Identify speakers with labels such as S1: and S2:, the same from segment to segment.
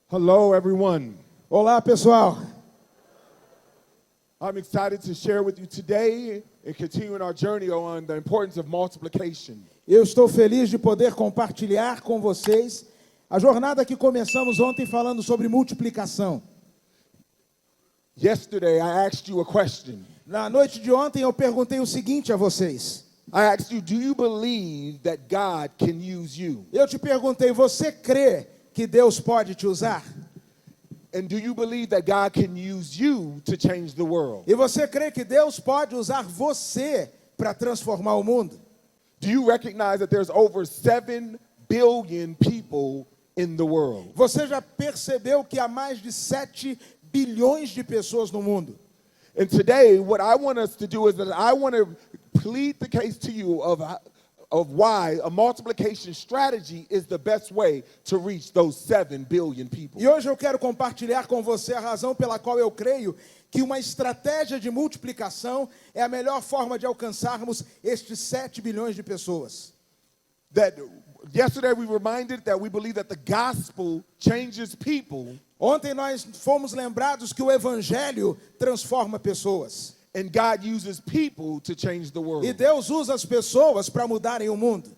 S1: Hello, everyone.
S2: Olá, pessoal.
S1: I'm excited to share with you today and continue in our journey on the importance of multiplication.
S2: Eu estou feliz de poder compartilhar com vocês a jornada que começamos ontem falando sobre multiplicação.
S1: Yesterday, I asked you a question.
S2: Na noite de ontem eu perguntei o seguinte a vocês.
S1: I asked you, do you believe that God can use you?
S2: Eu te perguntei, você crê que Deus pode te usar?
S1: And do you believe that God can use you to change the world?
S2: E você crê que Deus pode usar você para transformar o mundo?
S1: Do you recognize that there's over 7 billion people in the world?
S2: Você já percebeu que há mais de 7 bilhões de pessoas no mundo?
S1: And today, what I want us to do is that I want to plead the case to you of why a multiplication strategy is the best way to reach those 7 billion people.
S2: E hoje eu quero compartilhar com você a razão pela qual eu creio que uma estratégia de multiplicação é a melhor forma de alcançarmos estes 7 bilhões de pessoas.
S1: That yesterday we reminded that we believe that the gospel changes people.
S2: Ontem nós fomos lembrados que o evangelho transforma pessoas.
S1: And God uses people to change the world.
S2: E Deus usa as pessoas para mudarem o mundo.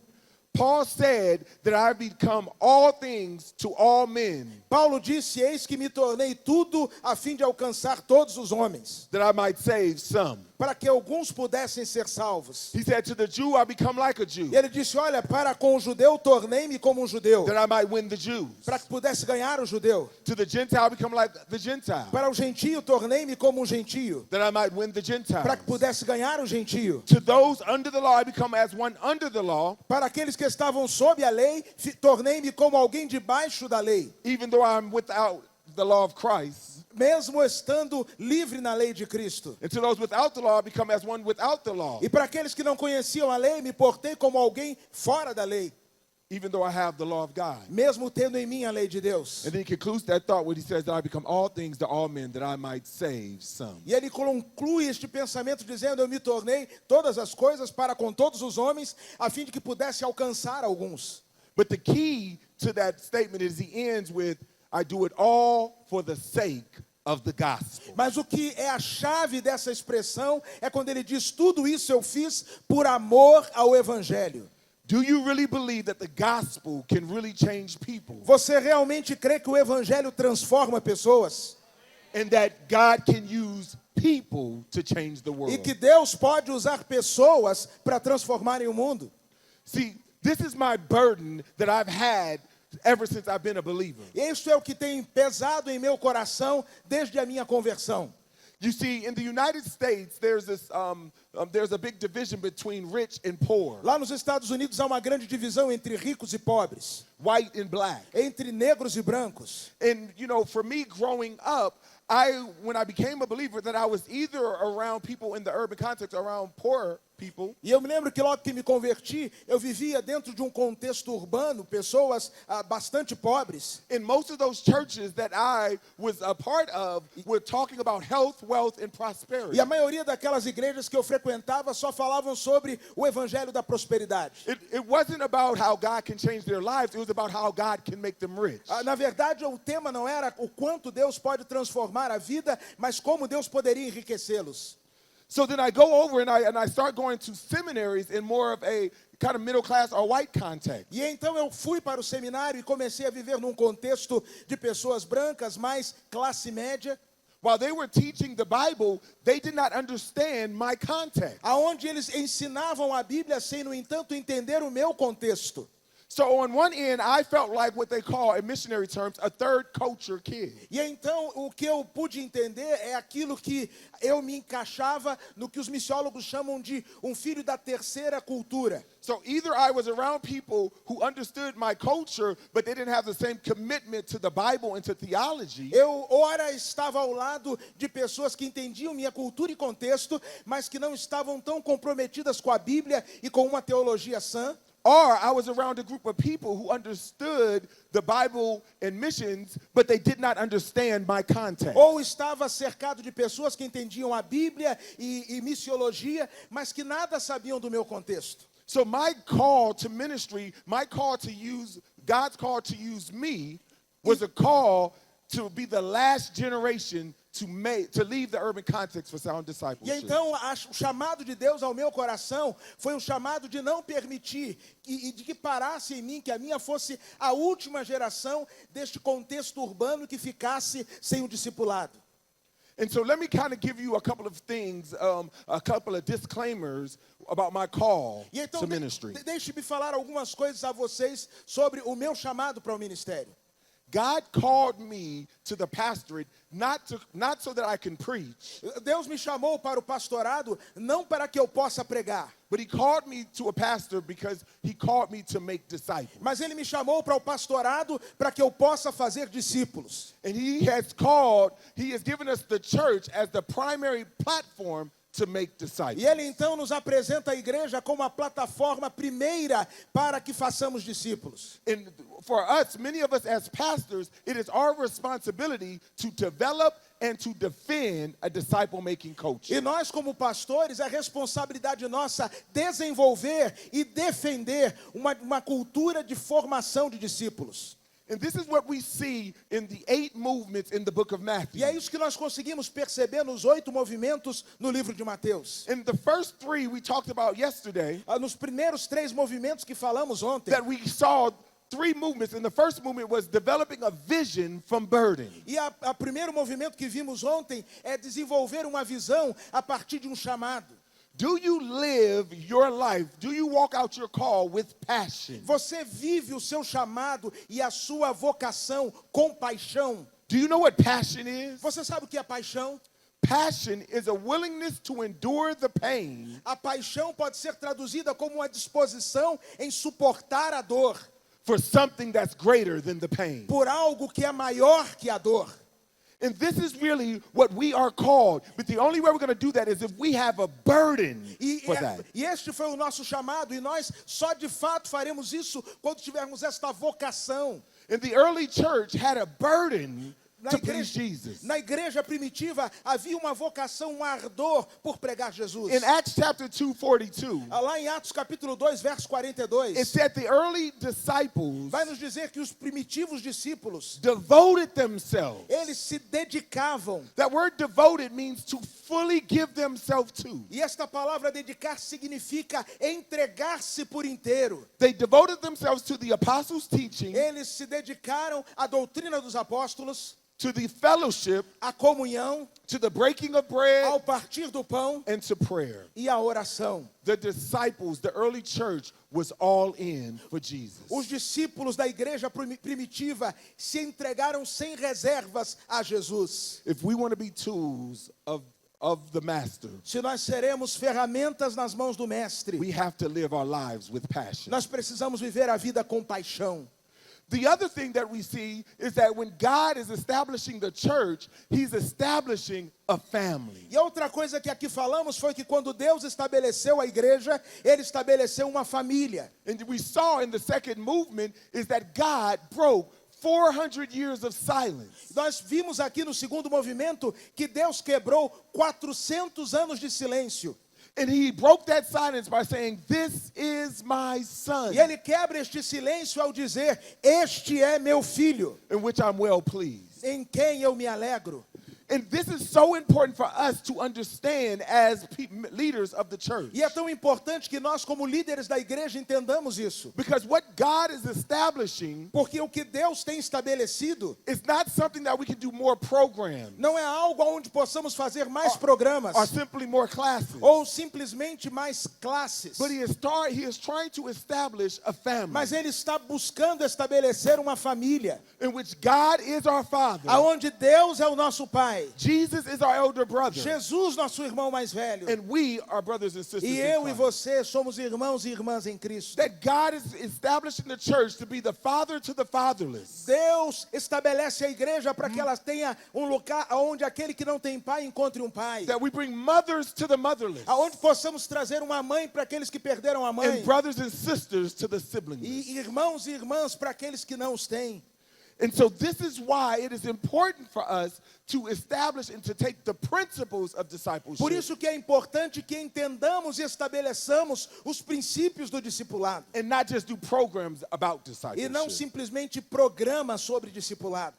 S1: Paul said that I become all things to all men,
S2: Paulo disse, eis que me tornei tudo a fim de alcançar todos os homens,
S1: that I might save some.
S2: para que alguns pudessem ser salvos.
S1: He said, to the Jew I become like a Jew,
S2: E ele disse, olha, para com o judeu tornei-me como um judeu,
S1: that I might win the Jews.
S2: para que pudesse ganhar o judeu.
S1: To the Gentile I become like the Gentile,
S2: Para o gentio tornei-me como um gentio,
S1: that I might win the Gentiles.
S2: para que pudesse ganhar o gentio.
S1: To those under the law I become as one under the law,
S2: Para aqueles que estavam sob a lei, tornei-me como alguém debaixo da lei,
S1: even though I'm without the law of Christ.
S2: mesmo estando livre na lei de Cristo.
S1: And to those without the law I become as one without the law,
S2: E para aqueles que não conheciam a lei, me portei como alguém fora da lei,
S1: even though I have the law of God.
S2: mesmo tendo em mim a lei de Deus.
S1: And then he concludes that thought when he says that I become all things to all men that I might save some.
S2: E ele conclui este pensamento dizendo, eu me tornei todas as coisas para com todos os homens, a fim de que pudesse alcançar alguns.
S1: But the key to that statement is he ends with, I do it all for the sake of the gospel.
S2: Mas o que é a chave dessa expressão é quando ele diz, tudo isso eu fiz por amor ao evangelho.
S1: Do you really believe that the gospel can really change people?
S2: Você realmente crê que o evangelho transforma pessoas?
S1: And that God can use people to change the
S2: E
S1: world?
S2: que Deus pode usar pessoas para transformarem o mundo?
S1: See, this is my burden that I've had ever since I've been a believer.
S2: Isso é o que tem pesado em meu coração desde a minha conversão.
S1: You see, in the United States, there's a big division between rich and poor,
S2: Lá nos Estados Unidos há uma grande divisão entre ricos e pobres,
S1: white and black.
S2: entre negros e brancos.
S1: And, you know, for me growing up, when I became a believer, that I was either around people in the urban context, around poor people,
S2: E eu me lembro que logo que me converti, eu vivia dentro de um contexto urbano, pessoas bastante pobres.
S1: and most of those churches that I was a part of were talking about health, wealth, and prosperity.
S2: E a maioria daquelas igrejas que eu frequentava só falavam sobre o evangelho da prosperidade.
S1: It wasn't about how God can change their lives, it was about how God can make them rich.
S2: Na verdade, o tema não era o quanto Deus pode transformar a vida, mas como Deus poderia enriquecê-los.
S1: So then I go over and I start going to seminaries in more of a kind of middle class or white context.
S2: E então eu fui para o seminário e comecei a viver num contexto de pessoas brancas, mais classe média,
S1: While they were teaching the Bible, they did not understand my context.
S2: aonde eles ensinavam a Bíblia sem, no entanto, entender o meu contexto.
S1: So on one end, I felt like what they call, in missionary terms, a third culture kid.
S2: E então o que eu pude entender é aquilo que eu me encaixava no que os missiólogos chamam de um filho da terceira cultura.
S1: So either I was around people who understood my culture, but they didn't have the same commitment to the Bible and to theology.
S2: Eu, ora, estava ao lado de pessoas que entendiam minha cultura e contexto, mas que não estavam tão comprometidas com a Bíblia e com uma teologia sã.
S1: Or I was around a group of people who understood the Bible and missions, but they did not understand my context.
S2: Ou estava cercado de pessoas que entendiam a Bíblia e missiologia, mas que nada sabiam do meu contexto.
S1: So my call to ministry, my call to use, God's call to use me, was a call to be the last generation to leave the urban context for sound
S2: E
S1: discipleship.
S2: então o chamado de Deus ao meu coração foi um chamado de não permitir e de que parasse em mim, que a minha fosse a última geração deste contexto urbano que ficasse sem o discipulado.
S1: And so let me kind of give you a couple of things, a couple of disclaimers about my call
S2: E então
S1: to ministry.
S2: deixe-me falar algumas coisas a vocês sobre o meu chamado para o ministério.
S1: God called me to the pastorate not so that I can preach,
S2: Deus me chamou para o pastorado não para que eu possa pregar,
S1: but he called me to a pastor because he called me to make disciples.
S2: mas Ele me chamou para o pastorado para que eu possa fazer discípulos.
S1: And he has given us the church as the primary platform to make disciples.
S2: E Ele então nos apresenta a igreja como a plataforma primeira para que façamos discípulos.
S1: And for us, many of us as pastors, it is our responsibility to develop and to defend a disciple-making culture.
S2: E nós, como pastores, é responsabilidade nossa desenvolver e defender uma cultura de formação de discípulos.
S1: And this is what we see in the 8 movements in the book of Matthew.
S2: E é isso que nós conseguimos perceber nos 8 movimentos no livro de Mateus.
S1: In the first 3 we talked about yesterday,
S2: Nos primeiros 3 movimentos que falamos ontem.
S1: that we saw 3 movements. And the first movement was developing a vision from burden.
S2: E o primeiro movimento que vimos ontem é desenvolver uma visão a partir de um chamado.
S1: Do you live your life? Do you walk out your call with passion?
S2: Você vive o seu chamado e a sua vocação com paixão.
S1: Do you know what passion is?
S2: Você sabe o que é paixão?
S1: Passion is a willingness to endure the pain
S2: A paixão pode ser traduzida como uma disposição em suportar a dor
S1: for something that's greater than the pain.
S2: por algo que é maior que a dor.
S1: And this is really what we are called. But the only way we're going to do that is if we have a burden for that.
S2: E este foi o nosso chamado, e nós só de fato faremos isso quando tivermos esta vocação.
S1: And the early church had a burden
S2: Na
S1: to please
S2: igreja,
S1: Jesus.
S2: na igreja primitiva havia uma vocação, um ardor por pregar Jesus.
S1: In Acts chapter 2:42,
S2: Lá em Atos capítulo 2, verso 42,
S1: it said the early disciples
S2: vai nos dizer que os primitivos discípulos,
S1: devoted themselves.
S2: eles se dedicavam.
S1: That word devoted means to fully give themselves to.
S2: E esta palavra dedicar significa entregar-se por inteiro.
S1: They devoted themselves to the apostles' teaching,
S2: Eles se dedicaram à doutrina dos apóstolos,
S1: to the fellowship,
S2: à comunhão,
S1: to the breaking of bread,
S2: ao partir do pão
S1: and to prayer.
S2: e à oração.
S1: The disciples, the early church, was all in for Jesus.
S2: Os discípulos da igreja primitiva se entregaram sem reservas a Jesus.
S1: If we want to be tools of the master,
S2: Se nós seremos ferramentas nas mãos do mestre,
S1: we have to live our lives with passion.
S2: nós precisamos viver a vida com paixão.
S1: The other thing that we see is that when God is establishing the church, he's establishing a family.
S2: E outra coisa que aqui falamos foi que quando Deus estabeleceu a igreja, Ele estabeleceu uma família.
S1: And we saw in the second movement is that God broke 400 years of silence.
S2: Nós vimos aqui no segundo movimento que Deus quebrou 400 anos de silêncio.
S1: And he broke that silence by saying, "This is my son,
S2: E Ele quebra este silêncio ao dizer: este é meu filho,
S1: in which I'm well pleased."
S2: em quem eu me alegro.
S1: And this is so important for us to understand as leaders of the church.
S2: E é tão importante que nós, como líderes da igreja, entendamos isso.
S1: Because what God is establishing
S2: Porque o que Deus tem estabelecido
S1: is not something that we can do more programs
S2: não é algo onde possamos fazer mais programas
S1: or simply more classes.
S2: ou simplesmente mais classes.
S1: But he is trying to establish a family
S2: Mas Ele está buscando estabelecer uma família,
S1: in which God is our Father,
S2: aonde Deus é o nosso Pai,
S1: Jesus is our elder brother,
S2: Jesus, nosso irmão mais velho,
S1: and we are brothers and sisters
S2: e
S1: in
S2: eu e
S1: Christ.
S2: você somos irmãos e irmãs em Cristo.
S1: That God is establishing the church to be the father to the fatherless.
S2: Deus estabelece a igreja para que ela tenha um lugar onde aquele que não tem pai encontre um pai.
S1: That we bring mothers to the motherless
S2: Aonde possamos trazer uma mãe para aqueles que perderam a mãe.
S1: and brothers and sisters to the siblings.
S2: E irmãos e irmãs para aqueles que não os têm.
S1: And so this is why it is important for us to establish and to take the principles of discipleship.
S2: Por isso que é importante que entendamos e estabeleçamos os princípios do discipulado.
S1: And not just do programs about
S2: E
S1: discipleship.
S2: não simplesmente programas sobre discipulado.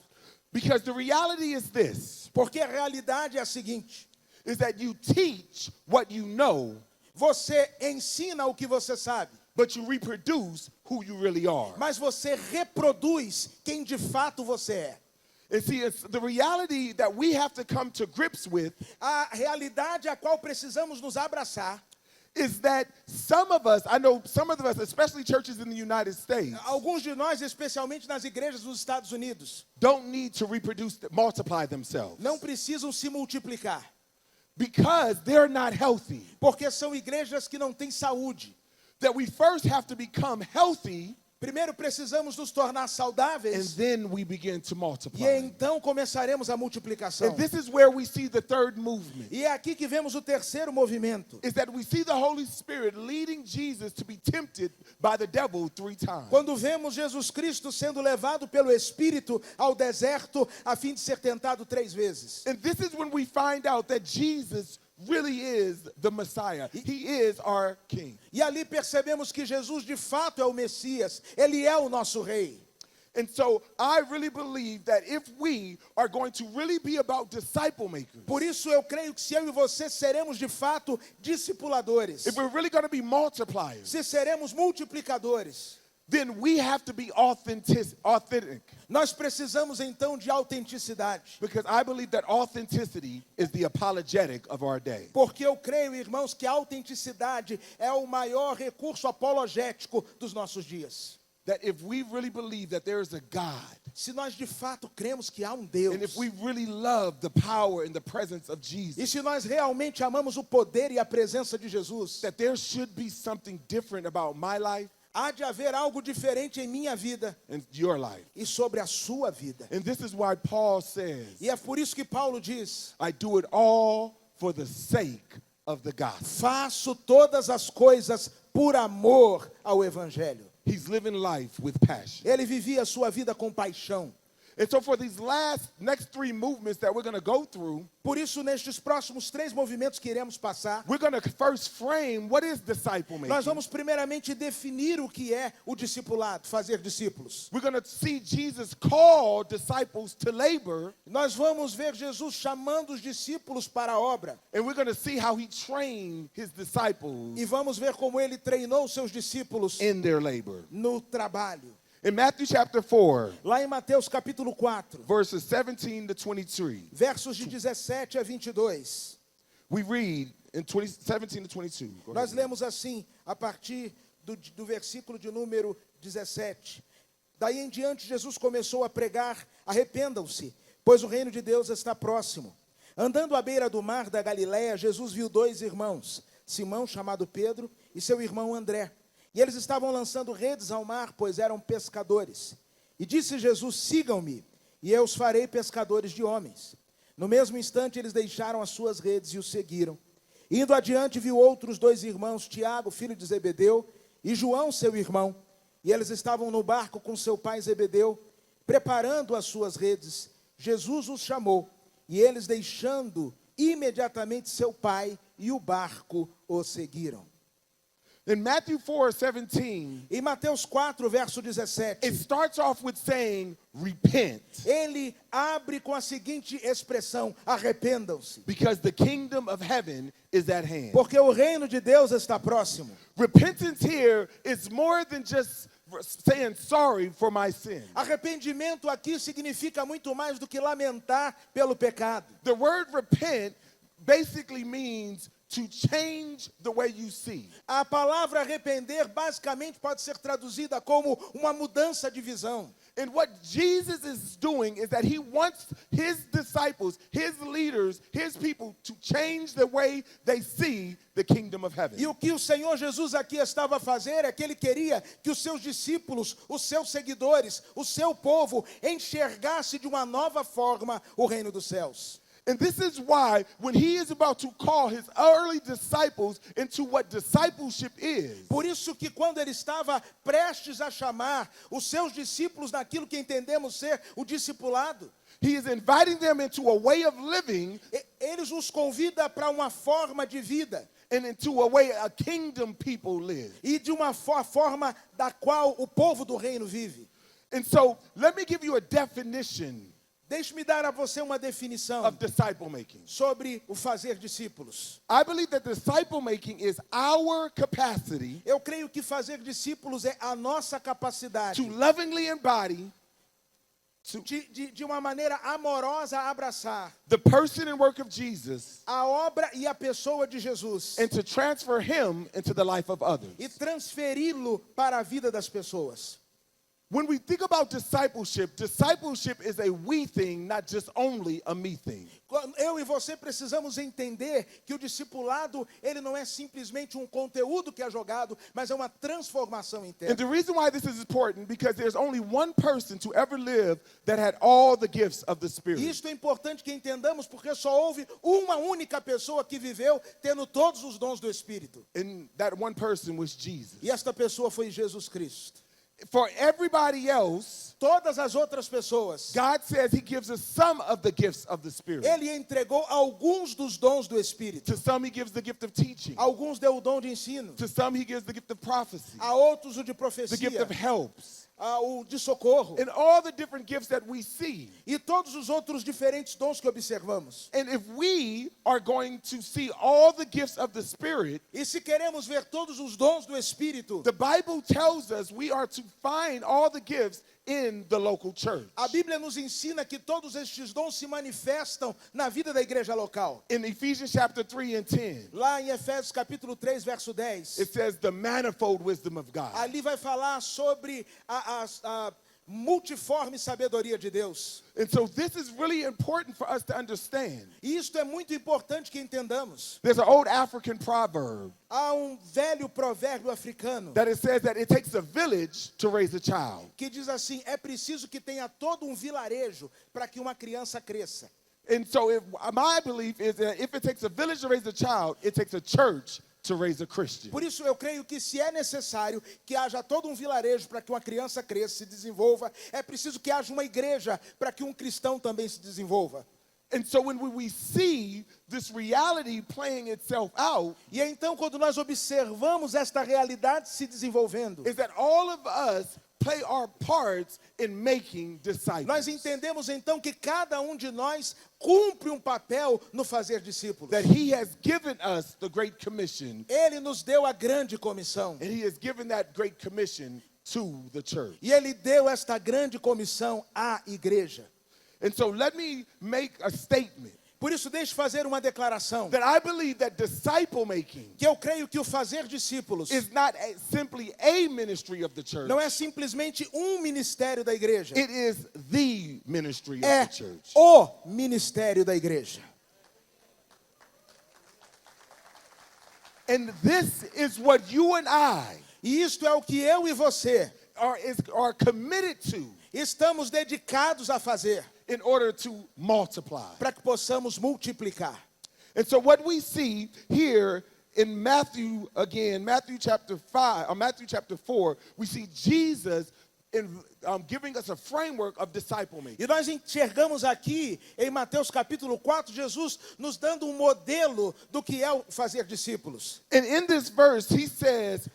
S1: Because the reality is this,
S2: Porque a realidade é a seguinte:
S1: is that you teach what you know,
S2: você ensina o que você sabe,
S1: but you reproduce who you really are.
S2: mas você reproduz quem de fato você é.
S1: And see, it's the reality that we have to come to grips with
S2: A realidade a qual precisamos nos abraçar,
S1: is that some of us, I know some of us, especially churches in the United States,
S2: alguns de nós, especialmente nas igrejas dos Estados Unidos,
S1: don't need to reproduce, multiply themselves.
S2: não precisam se multiplicar,
S1: Because they're not healthy.
S2: porque são igrejas que não têm saúde.
S1: That we first have to become healthy,
S2: Primeiro precisamos nos tornar
S1: and
S2: saudáveis,
S1: then we begin to
S2: e
S1: multiply.
S2: então começaremos a multiplicação.
S1: And this is where we see the third movement.
S2: E é aqui que vemos o terceiro movimento.
S1: Is that we see the Holy Spirit leading Jesus to be tempted by the devil 3 times.
S2: Quando vemos Jesus Cristo sendo levado pelo Espírito ao deserto a fim de ser tentado 3 vezes.
S1: And this is when we find out that Jesus really is the Messiah. He is our King.
S2: E ali percebemos que Jesus de fato é o Messias, ele é o nosso rei.
S1: And so I really believe that if we are going to really be about disciple makers,
S2: Por isso eu creio que se eu e você seremos de fato discipuladores,
S1: if we're really going to be multipliers,
S2: se seremos multiplicadores,
S1: then we have to be authentic.
S2: nós precisamos então de autenticidade.
S1: Because I believe that authenticity is the apologetic of our day.
S2: Porque eu creio, irmãos, que a autenticidade é o maior recurso apologético dos nossos dias.
S1: That if we really believe that there is a God,
S2: Se nós de fato cremos que há um
S1: and
S2: Deus,
S1: if we really love the power and the presence of
S2: e
S1: Jesus,
S2: se nós realmente amamos o poder e a presença de Jesus,
S1: that there should be something different about my life
S2: há de haver algo diferente em minha vida
S1: and your life.
S2: e sobre a sua vida.
S1: And this is why Paul says,
S2: E é por isso que Paulo diz:
S1: I do it all for the sake of the gospel.
S2: faço todas as coisas por amor ao Evangelho.
S1: He's living life with passion.
S2: Ele vivia a sua vida com paixão.
S1: And so for these next 3 movements that we're going to go through,
S2: Por isso, nestes próximos 3 movimentos que iremos passar,
S1: we're going to first frame what is disciple making.
S2: nós vamos primeiramente definir o que é o discipulado, fazer discípulos.
S1: We're going to see Jesus call disciples to labor,
S2: Nós vamos ver Jesus chamando os discípulos para a obra.
S1: and we're going to see how he trained his disciples
S2: E vamos ver como ele treinou seus discípulos
S1: in their labor.
S2: no trabalho.
S1: In Matthew chapter 4,
S2: Lá em Mateus capítulo 4,
S1: verses 17 to 23,
S2: versos de 17 a 22,
S1: we read in 17 to 22. Go
S2: nós
S1: ahead.
S2: lemos assim, a partir do versículo de número 17. Daí em diante, Jesus começou a pregar: arrependam-se, pois o reino de Deus está próximo. Andando à beira do mar da Galiléia, Jesus viu 2 irmãos, Simão, chamado Pedro, e seu irmão André. E eles estavam lançando redes ao mar, pois eram pescadores. E disse Jesus: sigam-me, e eu os farei pescadores de homens. No mesmo instante, eles deixaram as suas redes e o seguiram. Indo adiante, viu outros 2 irmãos, Tiago, filho de Zebedeu, e João, seu irmão. E eles estavam no barco com seu pai Zebedeu, preparando as suas redes. Jesus os chamou, e eles, deixando imediatamente seu pai e o barco, o seguiram.
S1: In Matthew 4:17,
S2: Em Mateus 4, verso
S1: it
S2: 17,
S1: starts off with saying, repent,
S2: ele abre com a seguinte expressão: arrependam-se,
S1: because the kingdom of heaven is at hand.
S2: porque o reino de Deus está próximo.
S1: Repentance here is more than just saying sorry for my sin.
S2: Arrependimento aqui significa muito mais do que lamentar pelo pecado.
S1: The word repent basically means to change the way you see.
S2: A palavra arrepender basicamente pode ser traduzida como uma mudança de visão.
S1: And what Jesus is doing is that he wants his disciples, his leaders, his people to change the way they see the kingdom of heaven.
S2: E o que o Senhor Jesus aqui estava a fazer é que ele queria que os seus discípulos, os seus seguidores, o seu povo enxergasse de uma nova forma o reino dos céus.
S1: And this is why when he is about to call his early disciples into what discipleship is,
S2: Por isso que quando ele estava prestes a chamar os seus discípulos naquilo que entendemos ser o discipulado,
S1: he is inviting them into a way of living
S2: ele os convida para uma forma de vida
S1: and into a way a kingdom people live.
S2: e de uma forma da qual o povo do reino vive.
S1: And so let me give you a definition
S2: Deixe-me dar a você uma definição
S1: of disciple making.
S2: sobre o fazer discípulos.
S1: I believe that disciple making is our capacity
S2: Eu creio que fazer discípulos é a nossa capacidade
S1: to lovingly embody
S2: de uma maneira amorosa abraçar
S1: the person and work of Jesus
S2: a obra e a pessoa de Jesus
S1: and to transfer him into the life of others.
S2: e transferi-lo para a vida das pessoas.
S1: When we think about discipleship, discipleship is a we thing, not just only a me thing.
S2: Eu e você precisamos entender que o discipulado, ele não é simplesmente um conteúdo que é jogado, mas é uma transformação
S1: And
S2: interna.
S1: the reason why this is important, because there's only one person to ever live that had all the gifts of the Spirit.
S2: Isto é importante que entendamos, porque só houve uma única pessoa que viveu tendo todos os dons do Espírito.
S1: And that one person was Jesus.
S2: E esta pessoa foi Jesus Cristo.
S1: For everybody else,
S2: Todas as outras pessoas,
S1: God says he gives us some of the gifts of the Spirit.
S2: ele entregou alguns dos dons do Espírito.
S1: To some he gives the gift of teaching.
S2: Alguns deu o dom de ensino,
S1: To some he gives the gift of prophecy,
S2: a outros o de
S1: the gift
S2: profecia,
S1: of helps,
S2: o de socorro,
S1: and all the different gifts that we see.
S2: e todos os outros diferentes dons que observamos.
S1: And if we are going to see all the gifts of the Spirit,
S2: E se queremos ver todos os dons do Espírito,
S1: the Bible tells us we are to find all the gifts in the local church.
S2: a Bíblia nos ensina que todos estes dons se manifestam na vida da igreja local.
S1: In Ephesians chapter 3 and 10,
S2: Lá em Efésios capítulo 3, verso 10,
S1: it says the manifold wisdom of God.
S2: ali vai falar sobre a multiforme sabedoria de Deus.
S1: And so this is really important for us to understand.
S2: E isto é muito importante que entendamos.
S1: There's an old African proverb
S2: Há velho provérbio africano
S1: that it says that it takes a village to raise a child.
S2: que diz assim: é preciso que tenha todo vilarejo para que uma criança cresça.
S1: And so my belief is that if it takes a village to raise a child, it takes a church to raise a Christian.
S2: Por isso eu creio que se é necessário que haja todo vilarejo para que uma criança cresça, se desenvolva, é preciso que haja uma igreja para que um cristão também se desenvolva.
S1: And so when we see this reality playing itself out,
S2: E então quando nós observamos esta realidade se desenvolvendo,
S1: is that all of us play our parts in making disciples.
S2: nós entendemos então que cada um de nós cumpre papel no fazer discípulos.
S1: That he has given us the Great Commission,
S2: Ele nos deu a grande comissão.
S1: and he has given that Great Commission to the church.
S2: E ele deu esta grande comissão à igreja.
S1: And so let me make a statement
S2: Por isso, deixe fazer uma declaração.
S1: that I believe that disciple making
S2: Que eu creio que o fazer discípulos
S1: is not simply a ministry of the church.
S2: não é simplesmente ministério da igreja.
S1: It is the ministry
S2: É
S1: of the church.
S2: o ministério da igreja.
S1: And this is what you and I
S2: E isto é o que eu e você
S1: are committed to
S2: estamos dedicados a fazer
S1: in order to multiply.
S2: para que possamos multiplicar.
S1: And so what we see here in Matthew, again, Matthew chapter 4, we see Jesus giving us a framework of disciple making.
S2: E nós enxergamos aqui em Mateus capítulo 4, Jesus nos dando modelo do que é o fazer discípulos.
S1: And in this verse, he says,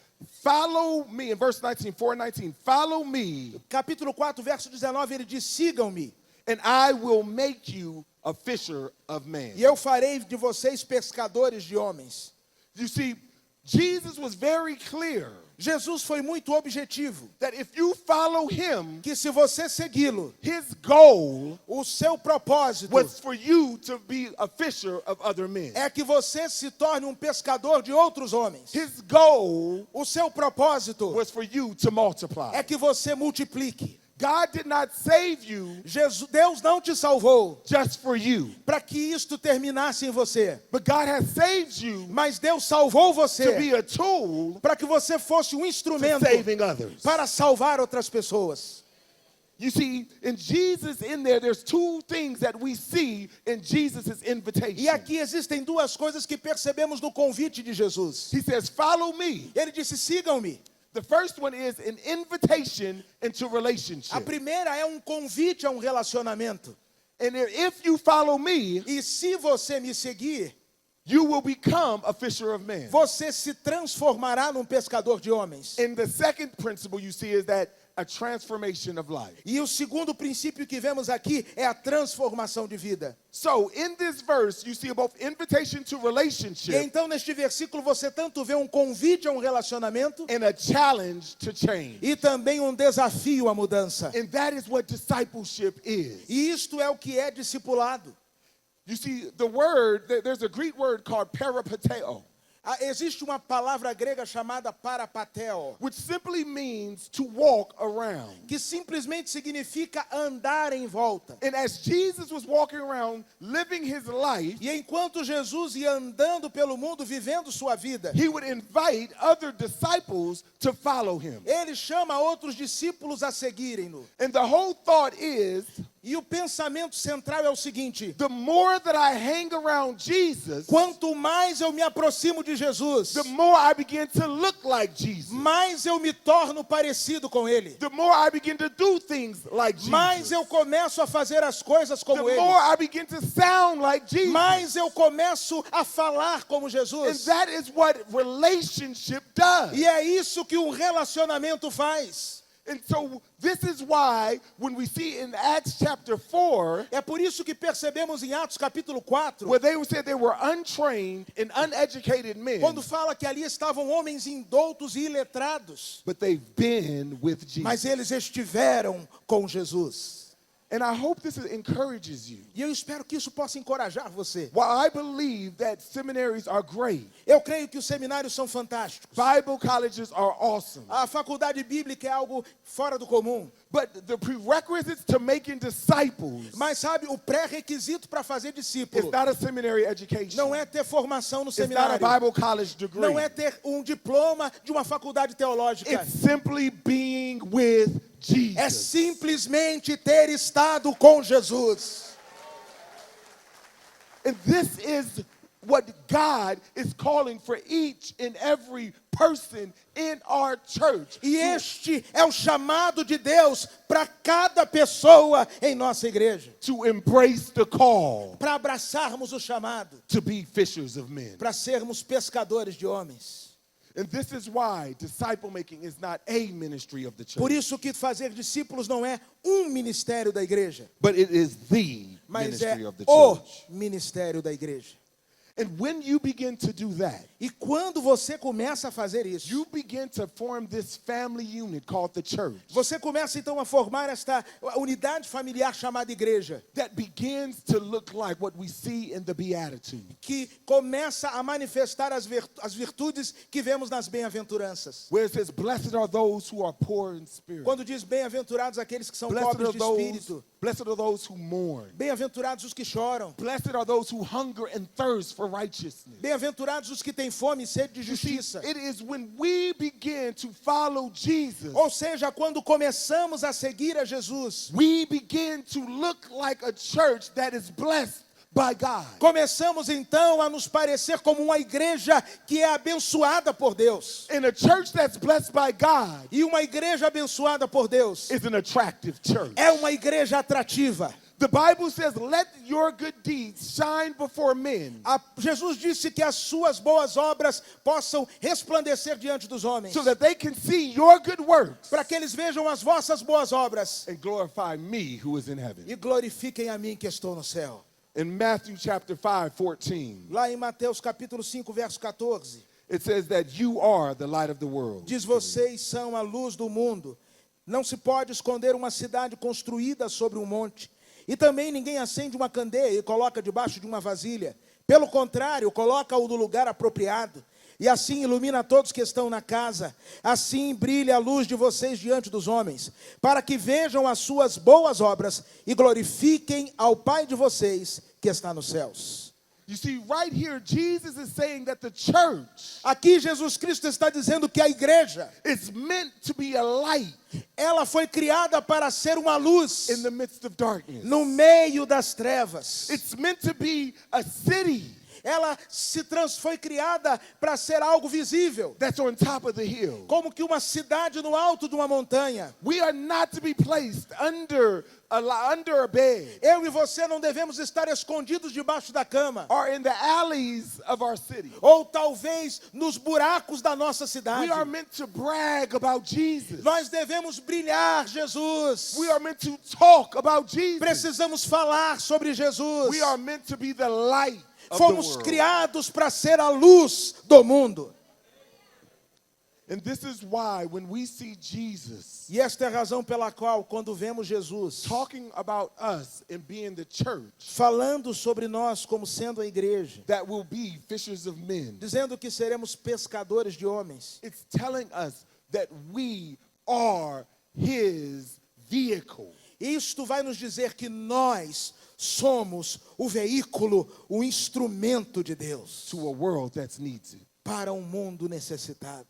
S1: follow me, in verse 19, 4:19, follow me,
S2: Capítulo 4, verso 19, ele diz: sigam-me,
S1: and I will make you a fisher of men.
S2: e eu farei de vocês pescadores de homens.
S1: You see, Jesus was very clear
S2: Jesus foi muito objetivo,
S1: that if you follow him,
S2: que se você segui-lo,
S1: his goal
S2: o seu propósito
S1: was for you to be a fisher of other men.
S2: é que você se torne pescador de outros homens.
S1: His goal
S2: O seu propósito
S1: was for you to multiply.
S2: é que você multiplique.
S1: God did not save you
S2: Deus não te salvou
S1: just for you,
S2: para que isto terminasse em você,
S1: but God has saved you
S2: mas Deus salvou
S1: to
S2: você
S1: be a tool
S2: para que você fosse
S1: for
S2: instrumento
S1: saving others.
S2: para salvar outras pessoas.
S1: You see, in Jesus in there's two things that we see in Jesus' invitation.
S2: E aqui existem duas coisas que percebemos no convite de Jesus.
S1: He says, follow me.
S2: Ele disse, sigam-me.
S1: The first one is an invitation into
S2: A
S1: relationship.
S2: primeira é um convite a um relacionamento.
S1: And if you follow me,
S2: E se você me seguir,
S1: you will become a fisher of men.
S2: você se transformará num pescador de homens.
S1: And the second principle you see is that a transformation of life.
S2: E o segundo princípio que vemos aqui é a transformação de vida.
S1: So in this verse, you see both invitation to
S2: E
S1: relationship
S2: então neste versículo você tanto vê um convite a um relacionamento
S1: and a challenge to change.
S2: e também um desafio à mudança.
S1: And that is what discipleship is.
S2: E isto é o que é discipulado.
S1: You see, the word, there's a Greek word called peripateo,
S2: Existe uma palavra grega chamada parapateo,
S1: which simply means to walk around.
S2: que simplesmente significa andar em volta.
S1: And as Jesus was walking around living his life,
S2: E enquanto Jesus ia andando pelo mundo, vivendo sua vida,
S1: he would invite other disciples to follow him.
S2: ele chama outros discípulos a seguirem-no.
S1: And the whole thought is,
S2: E o pensamento central é o seguinte:
S1: the more that I hang around Jesus,
S2: quanto mais eu me aproximo de Jesus,
S1: the more I begin to look like Jesus.
S2: mais eu me torno parecido com Ele.
S1: The more I begin to do things like
S2: Mais
S1: Jesus.
S2: eu começo a fazer as coisas
S1: The
S2: como
S1: more
S2: Ele.
S1: I begin to sound like Jesus.
S2: Mais eu começo a falar como
S1: And
S2: Jesus.
S1: that is what relationship does.
S2: E é isso que um relacionamento faz.
S1: And so this is why when we see in Acts chapter 4,
S2: É por isso que percebemos em Atos capítulo 4,
S1: where they said they were untrained and uneducated men,
S2: quando fala que ali estavam homens indoutos e iletrados,
S1: but they've been with Jesus.
S2: mas eles estiveram com Jesus.
S1: And I hope this encourages you.
S2: E eu espero que isso possa encorajar você.
S1: While I believe that seminaries are great,
S2: Eu creio que os seminários são fantásticos.
S1: Bible colleges are awesome,
S2: A faculdade bíblica é algo fora do comum.
S1: but the prerequisites to making disciples
S2: Mas sabe, o pré-requisito para fazer discípulo
S1: is not a seminary education.
S2: não é ter formação no
S1: It's not a
S2: seminário.
S1: Bible college degree.
S2: Não é ter um diploma de uma faculdade teológica.
S1: It's simply being with Jesus.
S2: É simplesmente ter estado com Jesus.
S1: And this is what God is calling for each and every person in our church.
S2: E este é o chamado de Deus para cada pessoa em nossa igreja.
S1: To embrace the call
S2: Para abraçarmos o chamado.
S1: to be fishers of men.
S2: Para sermos pescadores de homens.
S1: And this is why disciple making is not a ministry of the church,
S2: Por isso que fazer discípulos não é um ministério da igreja,
S1: but it is the
S2: mas é
S1: ministry of the
S2: o
S1: church.
S2: ministério da igreja.
S1: And when you begin to do that,
S2: E quando você começa a fazer isso,
S1: you begin to form this family unit called the church
S2: você começa então a formar esta unidade familiar chamada igreja,
S1: that begins to look like what we see in the Beatitudes.
S2: que começa a manifestar as virtudes que vemos nas bem-aventuranças.
S1: Where it says, blessed are those who are poor in spirit.
S2: Quando diz bem-aventurados aqueles que são
S1: Blessed
S2: pobres
S1: are
S2: de
S1: those,
S2: espírito,
S1: blessed are those who mourn.
S2: bem-aventurados os que choram,
S1: Blessed are those who hunger and thirst for righteousness.
S2: bem-aventurados os que têm fome e sede de
S1: You see,
S2: justiça.
S1: it is when we begin to follow Jesus,
S2: Ou seja, quando começamos a seguir a Jesus,
S1: we begin to look like a church that is blessed by God.
S2: começamos então a nos parecer como uma igreja que é abençoada por Deus.
S1: And a church that's blessed by God
S2: E uma igreja abençoada por Deus
S1: is an attractive church.
S2: é uma igreja atrativa.
S1: The Bible says, let your good deeds shine before men,
S2: Jesus disse que as suas boas obras possam resplandecer diante dos homens,
S1: so that they can see your good works
S2: para que eles vejam as vossas boas obras
S1: and glorify me who is in heaven.
S2: e glorifiquem a mim que estou no céu.
S1: In Matthew chapter 5:14,
S2: Lá em Mateus capítulo 5, verso 14,
S1: it says that you are the light of the world.
S2: diz: vocês são a luz do mundo. Não se pode esconder uma cidade construída sobre um monte. E também ninguém acende uma candeia e coloca debaixo de uma vasilha. Pelo contrário, coloca-o no lugar apropriado. E assim ilumina todos que estão na casa. Assim brilha a luz de vocês diante dos homens, para que vejam as suas boas obras e glorifiquem ao Pai de vocês que está nos céus.
S1: You see, right here, Jesus is saying that the church
S2: Aqui Jesus Cristo está dizendo que a igreja,
S1: is meant to be a light
S2: ela foi criada para ser uma luz
S1: in the midst of darkness.
S2: no meio das trevas.
S1: It's meant to be a city
S2: Ela foi criada para ser algo visível,
S1: that's on top of the hill.
S2: como que uma cidade no alto de uma montanha.
S1: We are not to be placed under a bed
S2: Eu e você não devemos estar escondidos debaixo da cama,
S1: or in the alleys of our city.
S2: ou talvez nos buracos da nossa cidade.
S1: We are meant to brag about Jesus.
S2: Nós devemos brilhar Jesus.
S1: We are meant to talk about Jesus.
S2: Precisamos falar sobre Jesus.
S1: We are meant to be the light of the
S2: Fomos
S1: world.
S2: criados para ser a luz do mundo.
S1: And this is why when we see Jesus
S2: E esta é a razão pela qual, quando vemos Jesus
S1: talking about us and being the church
S2: falando sobre nós como sendo a igreja,
S1: that will be fishers of men,
S2: dizendo que seremos pescadores de homens,
S1: it's telling us that we are his vehicle.
S2: isto vai nos dizer que nós somos o veículo, o instrumento de Deus
S1: To a world that needs it.
S2: para um mundo necessitado.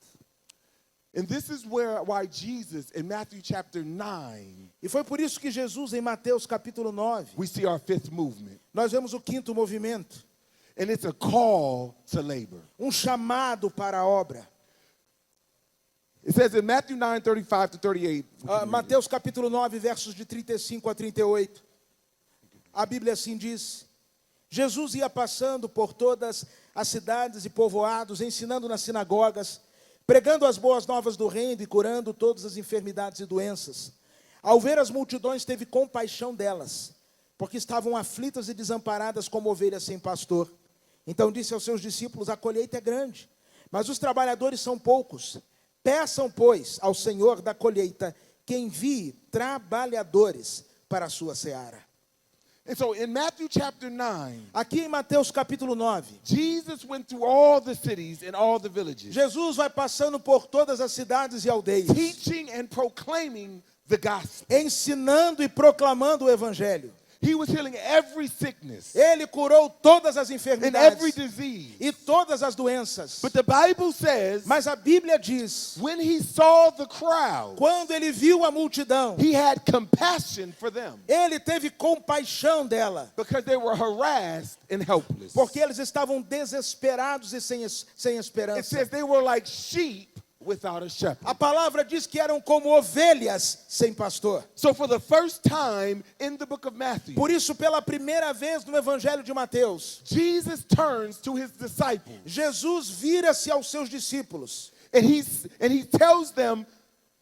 S1: And this is why Jesus in Matthew chapter 9,
S2: E foi por isso que Jesus, em Mateus capítulo 9,
S1: we see our fifth movement.
S2: nós vemos o quinto movimento,
S1: And it's a call to labor.
S2: um chamado para a obra.
S1: It says in Matthew 9, 35 to 38.
S2: Mateus capítulo 9, versos de 35 a 38. A Bíblia assim diz: Jesus ia passando por todas as cidades e povoados, ensinando nas sinagogas, pregando as boas novas do reino e curando todas as enfermidades e doenças. Ao ver as multidões, teve compaixão delas, porque estavam aflitas e desamparadas como ovelhas sem pastor. Então disse aos seus discípulos: a colheita é grande, mas os trabalhadores são poucos. Peçam, pois, ao Senhor da colheita que envie trabalhadores para a sua seara.
S1: And so in Matthew chapter 9,
S2: Aqui em Mateus capítulo 9,
S1: Jesus went through all the cities and all the villages,
S2: Jesus vai passando por todas as cidades e aldeias,
S1: teaching and proclaiming the gospel.
S2: ensinando e proclamando o evangelho.
S1: He was healing every sickness
S2: Ele curou todas as
S1: and
S2: enfermidades
S1: every disease.
S2: e todas as doenças.
S1: But the Bible says
S2: Mas a Bíblia diz,
S1: when he saw the crowd,
S2: quando ele viu a multidão,
S1: he had compassion for them
S2: ele teve compaixão dela,
S1: because they were harassed and helpless.
S2: porque eles estavam desesperados e sem
S1: It
S2: esperança.
S1: says they were like sheep without a shepherd.
S2: A palavra diz que eram como ovelhas sem pastor.
S1: So for the first time in the book of Matthew,
S2: Por isso, pela primeira vez no Evangelho de Mateus,
S1: Jesus turns to his disciples
S2: Jesus vira-se aos seus discípulos
S1: and he tells them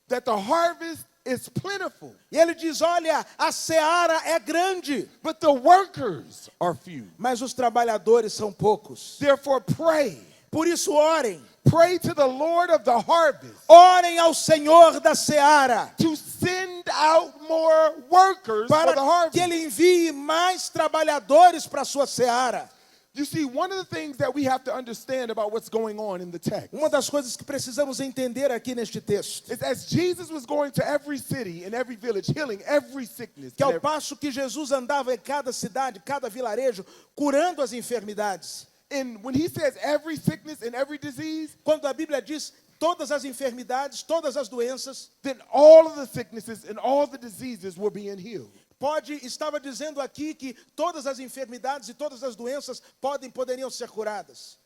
S1: that the harvest is plentiful,
S2: e ele diz: olha, a seara é grande,
S1: but the workers are few.
S2: mas os trabalhadores são poucos.
S1: Therefore pray.
S2: Por isso, orem.
S1: Pray to the Lord of the harvest
S2: Orem ao Senhor da seara,
S1: to send out more workers for the
S2: para
S1: harvest.
S2: que Ele envie mais trabalhadores para a sua seara.
S1: You see, one of the things that we have to understand about what's going on in the text
S2: Uma das coisas que precisamos entender aqui neste texto,
S1: is as Jesus was going to every city and every village, healing every sickness,
S2: que
S1: and
S2: ao passo que Jesus andava em cada cidade, cada vilarejo, curando as enfermidades.
S1: and when he says every sickness and every disease,
S2: Quando a Bíblia diz todas as enfermidades, todas as doenças,
S1: then all of the sicknesses and all the diseases were being healed.
S2: estava dizendo aqui que todas as enfermidades e todas as doenças poderiam ser curadas.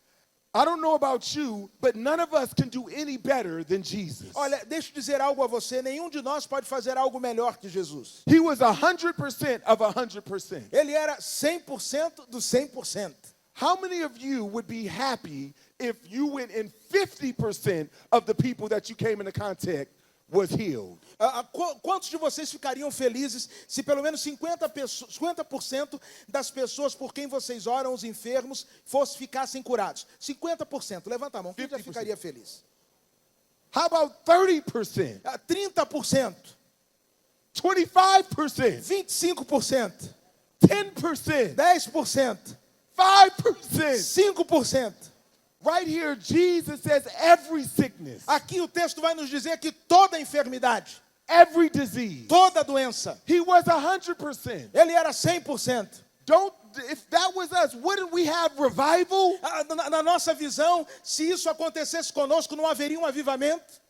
S1: I don't know about you, but none of us can do any better than Jesus.
S2: Olha, deixa eu dizer algo a você, nenhum de nós pode fazer algo melhor que Jesus.
S1: He was 100% of 100%.
S2: Ele era 100% do 100%.
S1: How many of you would be happy if you went and 50% of the people that you came into contact was healed?
S2: Quantos de vocês ficariam felizes se pelo menos 50% das pessoas por quem vocês oram, os enfermos, ficassem curados? 50%. Levanta a mão. Quem já
S1: 50%.
S2: ficaria feliz?
S1: How about 30%?
S2: 30%.
S1: 25%?
S2: 25%.
S1: 10%?
S2: 10%.
S1: 5%?
S2: 5%.
S1: Right here, Jesus says every sickness,
S2: Aqui o texto vai nos dizer que toda enfermidade,
S1: every disease.
S2: toda doença,
S1: He was 100%.
S2: ele era 100%.
S1: if that was us, wouldn't we have revival?
S2: Na nossa visão, se isso acontecesse conosco, não haveria um avivamento.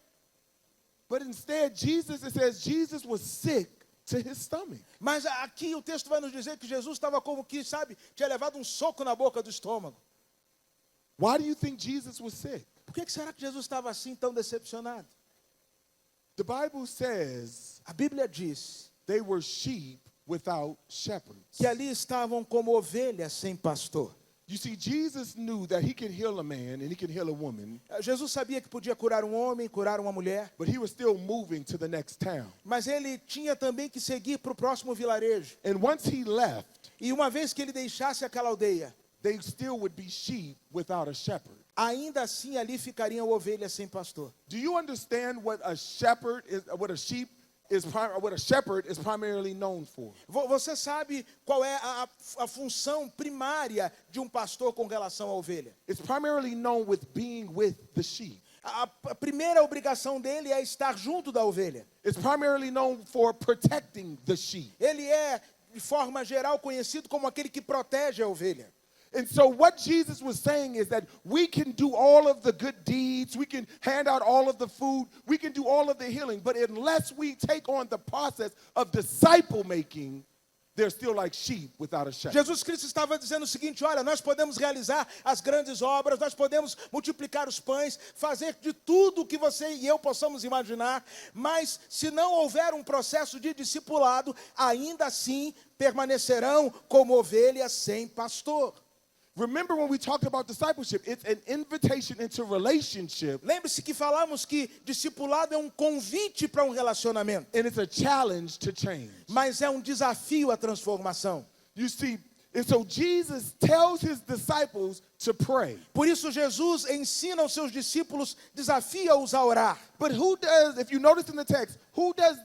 S1: But instead, it says Jesus was sick to his stomach.
S2: Mas aqui o texto vai nos dizer que Jesus estava como que, sabe, tinha levado um soco na boca do estômago.
S1: Why do you think Jesus was sick?
S2: Por que será que Jesus estava assim tão decepcionado?
S1: The Bible says
S2: A Bíblia diz
S1: they were sheep without shepherds.
S2: que ali estavam como ovelhas sem pastor.
S1: You see, Jesus knew that he could heal a man and he could heal a woman,
S2: Jesus sabia que podia curar um homem, curar uma mulher,
S1: but he was still moving to the next town.
S2: mas ele tinha também que seguir para o próximo vilarejo.
S1: And once he left,
S2: E uma vez que ele deixasse aquela aldeia,
S1: they still would be sheep without a shepherd.
S2: ainda assim ali ficariam ovelhas sem pastor.
S1: Do you understand what a shepherd is, what a shepherd is primarily known for?
S2: Você sabe qual é a função primária de um pastor com relação à ovelha?
S1: It's primarily known with being with the sheep.
S2: A primeira obrigação dele é estar junto da ovelha.
S1: It's primarily known for protecting the sheep.
S2: Ele é, de forma geral, conhecido como aquele que protege a ovelha.
S1: And so what Jesus was saying is that we can do all of the good deeds, we can hand out all of the food, we can do all of the healing, but unless we take on the process of disciple making, they're still like sheep without a shepherd.
S2: Jesus Cristo estava dizendo o seguinte: olha, nós podemos realizar as grandes obras, nós podemos multiplicar os pães, fazer de tudo o que você e eu possamos imaginar, mas se não houver um processo de discipulado, ainda assim permanecerão como ovelhas sem pastor.
S1: Remember when we talked about discipleship, it's an invitation into relationship,
S2: Lembre-se que falamos que discipulado é um convite para um relacionamento,
S1: and it's a challenge to change.
S2: mas é um desafio à transformação.
S1: You see, and so Jesus tells his disciples to pray.
S2: Por isso Jesus ensina aos seus discípulos, desafia-os a orar.
S1: But who does, if you notice in the text, who does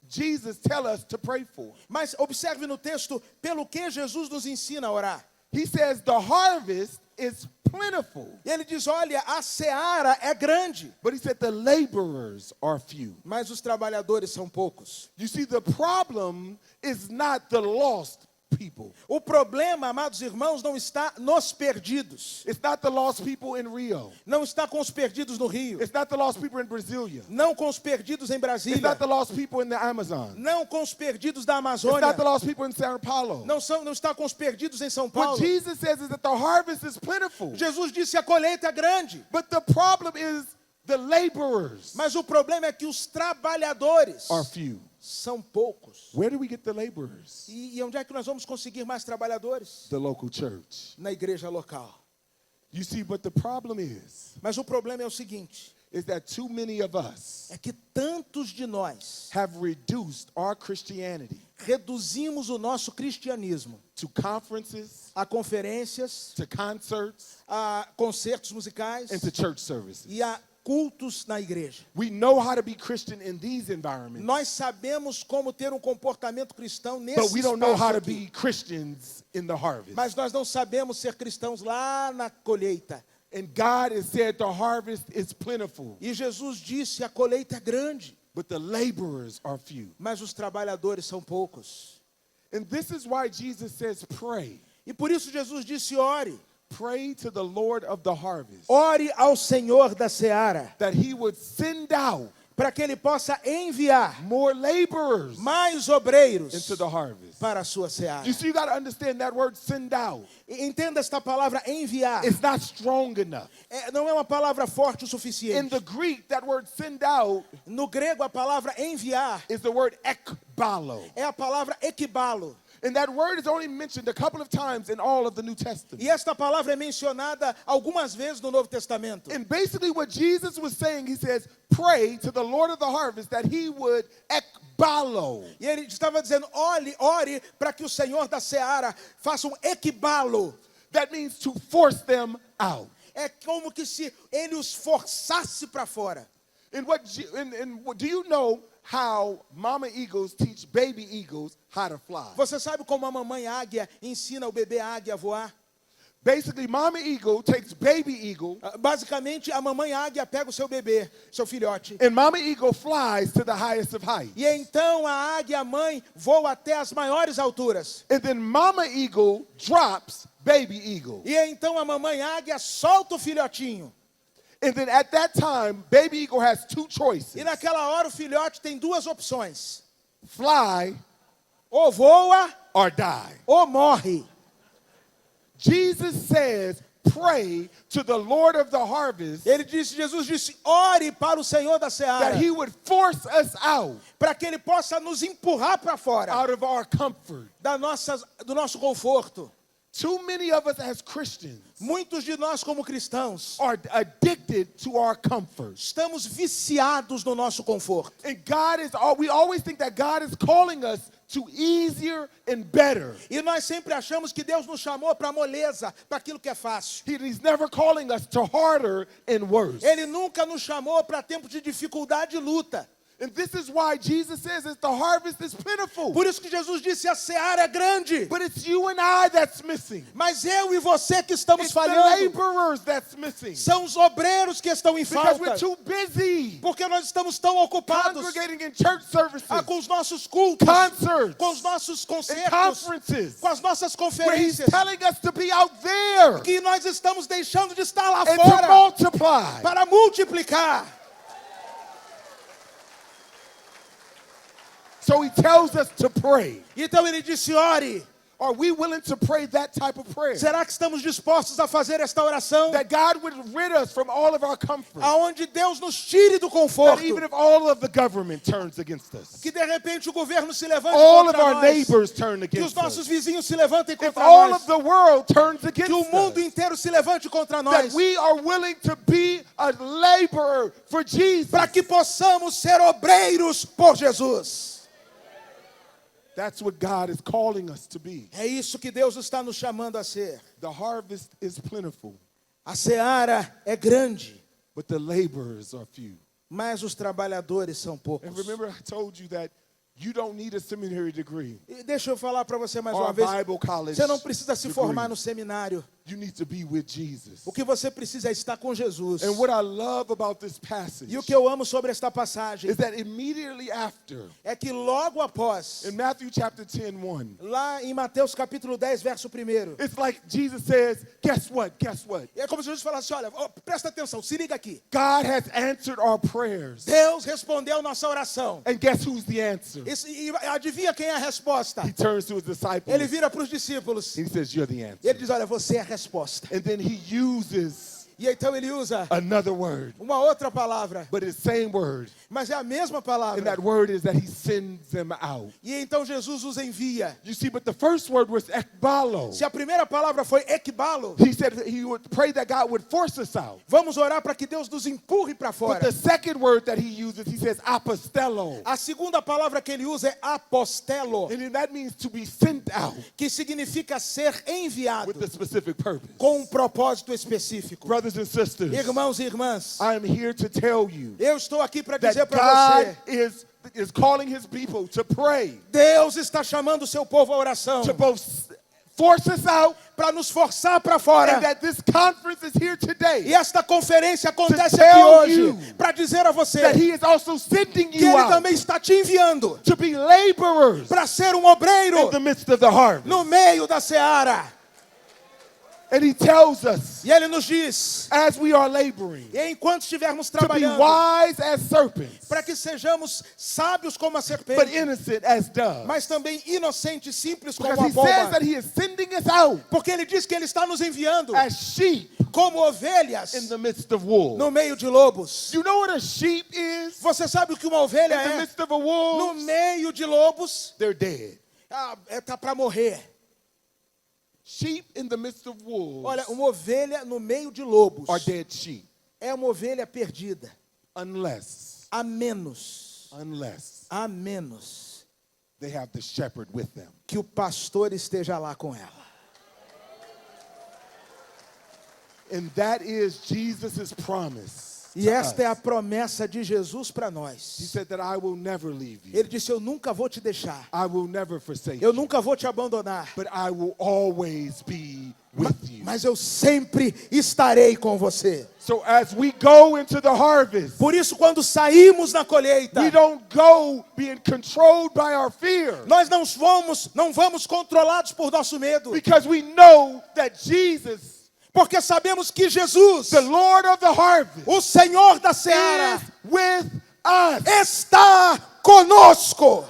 S1: Jesus tell us to pray for?
S2: Mas observe no texto, pelo que Jesus nos ensina a orar.
S1: He says the harvest is plentiful,
S2: E ele diz, olha, a seara é grande,
S1: but he said the laborers are few.
S2: mas os trabalhadores são poucos.
S1: You see, the problem is not the lost people.
S2: O problema, amados irmãos, não está nos perdidos.
S1: It's not the lost people in Rio.
S2: Não está com os perdidos no Rio.
S1: It's not the lost people in Brasilia.
S2: Não com os perdidos em
S1: It's
S2: Brasília.
S1: not the lost people in the Amazon.
S2: Não com os perdidos da
S1: It's
S2: Amazônia.
S1: not the lost people in São Paulo.
S2: Não está com os perdidos em São
S1: What
S2: Paulo.
S1: Jesus says is that the harvest is plentiful,
S2: Jesus disse a colheita é grande.
S1: but the problem is the laborers
S2: Mas o problema é que os trabalhadores
S1: are few.
S2: são poucos.
S1: Where do we get the laborers?
S2: E onde é que nós vamos conseguir mais trabalhadores?
S1: The local church.
S2: Na igreja local.
S1: You see, but the problem
S2: Mas o problema é o seguinte,
S1: is that too many of us
S2: é que tantos de nós
S1: have reduced our Christianity
S2: reduzimos o nosso cristianismo
S1: to conferences,
S2: a conferências,
S1: to concerts,
S2: a concertos musicais
S1: and to church services.
S2: e a cultos na igreja.
S1: We know how to be Christian in these environments,
S2: Nós sabemos como ter um comportamento cristão nesse
S1: but we don't know how to
S2: espaço aqui.
S1: be Christians in the harvest.
S2: Mas nós não sabemos ser cristãos lá na colheita.
S1: And God has said the harvest is plentiful,
S2: E Jesus disse, a colheita é grande,
S1: but the laborers are few.
S2: mas os trabalhadores são poucos.
S1: And this is why Jesus says pray.
S2: E por isso Jesus disse, ore.
S1: Pray to the Lord of the harvest,
S2: Ore ao Senhor da seara,
S1: that he would send out
S2: para que Ele possa enviar
S1: more laborers
S2: mais obreiros
S1: into the harvest.
S2: para a sua seara.
S1: You see, you got to understand that word send out.
S2: Entenda esta palavra enviar.
S1: It's not strong enough.
S2: Não é uma palavra forte o
S1: In
S2: suficiente.
S1: the Greek, that word send out
S2: No grego, a palavra enviar
S1: is the word ekbalo.
S2: é a palavra ekbalo.
S1: And that word is only mentioned a couple of times in all of the New Testament.
S2: E esta palavra é mencionada algumas vezes no Novo Testamento.
S1: And basically what Jesus was saying, he says, pray to the Lord of the harvest that he would ekbalo.
S2: E ele estava dizendo, ore para que o Senhor da seara faça um ekbalo.
S1: That means to force them out.
S2: É como que se ele os forçasse para fora.
S1: And do you know how mama eagles teach baby eagles how to fly?
S2: Você sabe como a mamãe águia ensina o bebê águia a voar?
S1: Basically, Mama Eagle takes baby eagle,
S2: Basicamente, a mamãe águia pega o seu bebê, seu filhote.
S1: and Mama Eagle flies to the highest of heights.
S2: E então a águia mãe voa até as maiores alturas.
S1: And then Mama Eagle drops baby eagle.
S2: E então a mamãe águia solta o filhotinho.
S1: And then at that time, baby eagle has two choices.
S2: E naquela hora o filhote tem duas opções:
S1: Fly
S2: ou voa
S1: or die.
S2: ou morre.
S1: Jesus says, pray to the Lord of the harvest
S2: Jesus disse, ore para o Senhor da seara,
S1: that he would force us out
S2: para que ele possa nos empurrar para fora
S1: of our comfort.
S2: do nosso conforto.
S1: Too many of us as Christians
S2: Muitos de nós como cristãos
S1: are addicted to our comfort.
S2: estamos viciados no nosso conforto.
S1: And we always think that God is calling us to easier and better.
S2: E nós sempre achamos que Deus nos chamou para moleza, para aquilo que é fácil.
S1: He's never calling us to harder and worse.
S2: Ele nunca nos chamou para tempos de dificuldade e luta.
S1: And this is why Jesus says that the harvest is plentiful.
S2: Por isso que Jesus disse, a seara é grande.
S1: But it's you and I that's missing.
S2: Mas eu e você que estamos
S1: It's the
S2: falhando.
S1: laborers that's missing.
S2: São os obreiros que estão em
S1: Because
S2: falta.
S1: we're too busy
S2: Porque nós estamos tão ocupados
S1: congregating in church services,
S2: com os nossos cultos,
S1: concerts,
S2: com os nossos
S1: and
S2: concertos,
S1: conferences,
S2: com as nossas
S1: where he's
S2: conferências,
S1: telling us to be out there
S2: que nós estamos deixando de estar lá
S1: and to
S2: fora
S1: multiply.
S2: para multiplicar.
S1: So he tells us to pray.
S2: Então ele disse, ore.
S1: Are we willing to pray that type of prayer?
S2: Será que estamos dispostos a fazer esta oração?
S1: That God would rid us from all of our comfort.
S2: Aonde Deus nos tire do
S1: That
S2: conforto.
S1: even if all of the government turns against us,
S2: Que de repente o governo se levante
S1: all of
S2: contra
S1: our
S2: nós.
S1: neighbors turn
S2: Que os
S1: against
S2: nossos
S1: us,
S2: vizinhos se levantem
S1: if
S2: contra
S1: all
S2: nós.
S1: of the world turns
S2: Que o
S1: against
S2: mundo
S1: us,
S2: inteiro se levante contra
S1: that
S2: nós.
S1: we are willing to be a laborer for Jesus.
S2: Para que possamos ser obreiros por Jesus.
S1: That's what God is calling us to be.
S2: É isso que Deus está nos chamando a ser.
S1: The harvest is plentiful,
S2: A seara é grande,
S1: but the laborers are few.
S2: mas os trabalhadores são
S1: And
S2: poucos.
S1: remember, I told you that you don't need a seminary degree
S2: E deixa eu falar para você mais
S1: or
S2: uma
S1: a
S2: vez.
S1: Bible college
S2: Você não precisa se formar
S1: degree.
S2: no seminário.
S1: You need to be with Jesus.
S2: O que você precisa é estar com Jesus.
S1: And what I love about this passage
S2: E o que eu amo sobre esta passagem
S1: is that immediately after,
S2: é que logo após,
S1: in Matthew chapter 10:1,
S2: lá em Mateus capítulo 10, verso 1,
S1: it's like Jesus says, guess what? Guess what?
S2: é como se Jesus falasse, olha, presta atenção, se liga aqui.
S1: God has answered our prayers.
S2: Deus respondeu nossa oração.
S1: And guess who's the answer?
S2: E adivinha quem é a resposta?
S1: He turns to his disciples.
S2: Ele vira para os discípulos.
S1: He says, you're the
S2: E
S1: answer.
S2: ele diz, olha, você é a resposta.
S1: And then he uses
S2: E então ele usa
S1: another word,
S2: uma outra palavra,
S1: but it's the same word.
S2: mas é a mesma
S1: And
S2: palavra.
S1: that word is that he sends them out.
S2: E então Jesus os envia.
S1: You see, but the first word was ekbalo.
S2: Se a primeira palavra foi ekbalo,
S1: He said that he would pray that God would force us out.
S2: vamos orar para que Deus nos empurre para
S1: But
S2: fora.
S1: the second word that he uses, he says apostello.
S2: A segunda palavra que ele usa é apostelo,
S1: And then that means to be sent out
S2: que significa ser enviado
S1: with a specific purpose.
S2: com um propósito específico.
S1: Brothers and sisters,
S2: Irmãos e irmãs,
S1: I am here to tell you
S2: eu estou aqui para dizer
S1: that
S2: para
S1: God
S2: você,
S1: is calling his people to pray,
S2: Deus está chamando o seu povo à oração,
S1: to both force us out,
S2: para nos forçar para fora.
S1: and that this conference is here
S2: E
S1: today,
S2: esta conferência acontece
S1: To
S2: aqui
S1: tell
S2: hoje
S1: you
S2: para dizer a você
S1: that he is also sending
S2: que
S1: you
S2: Ele
S1: out
S2: também está te enviando
S1: to be laborers
S2: para ser um obreiro
S1: in the midst of the harvest.
S2: no meio da seara.
S1: And he tells us,
S2: E Ele nos diz,
S1: as we are laboring,
S2: e enquanto estivermos
S1: to be
S2: trabalhando,
S1: wise as serpents,
S2: para que sejamos sábios como a
S1: but
S2: serpente,
S1: innocent as doves.
S2: mas também inocentes, simples como
S1: Because
S2: a
S1: he says
S2: pomba.
S1: that he is sending us out
S2: Porque Ele diz que Ele está nos enviando
S1: as sheep
S2: como ovelhas
S1: in the midst of wolves.
S2: no meio de lobos.
S1: You know what a sheep is?
S2: Você sabe o que uma ovelha
S1: In the
S2: é?
S1: midst of a
S2: No
S1: wolf,
S2: meio de lobos,
S1: they're dead.
S2: está para morrer.
S1: Sheep in the midst of wolves
S2: Olha, uma ovelha no meio de lobos
S1: are dead sheep.
S2: é uma ovelha perdida.
S1: Unless
S2: A menos
S1: they have the shepherd with them.
S2: que o pastor esteja lá com ela.
S1: And that is Jesus' promise
S2: E esta é a promessa de Jesus para
S1: He
S2: nós.
S1: said that I will never leave you.
S2: Ele disse, eu nunca vou te deixar.
S1: I will never forsake
S2: Eu
S1: you.
S2: nunca vou te abandonar.
S1: But I will always be with you.
S2: Mas eu sempre estarei com você.
S1: So as we go into the harvest,
S2: Por isso, quando saímos na colheita,
S1: we don't go being controlled by our fear.
S2: nós não vamos controlados por nosso medo.
S1: Because we know that Jesus,
S2: Porque sabemos que Jesus,
S1: the Lord of the harvest,
S2: o Senhor da seara,
S1: is with us.
S2: está conosco.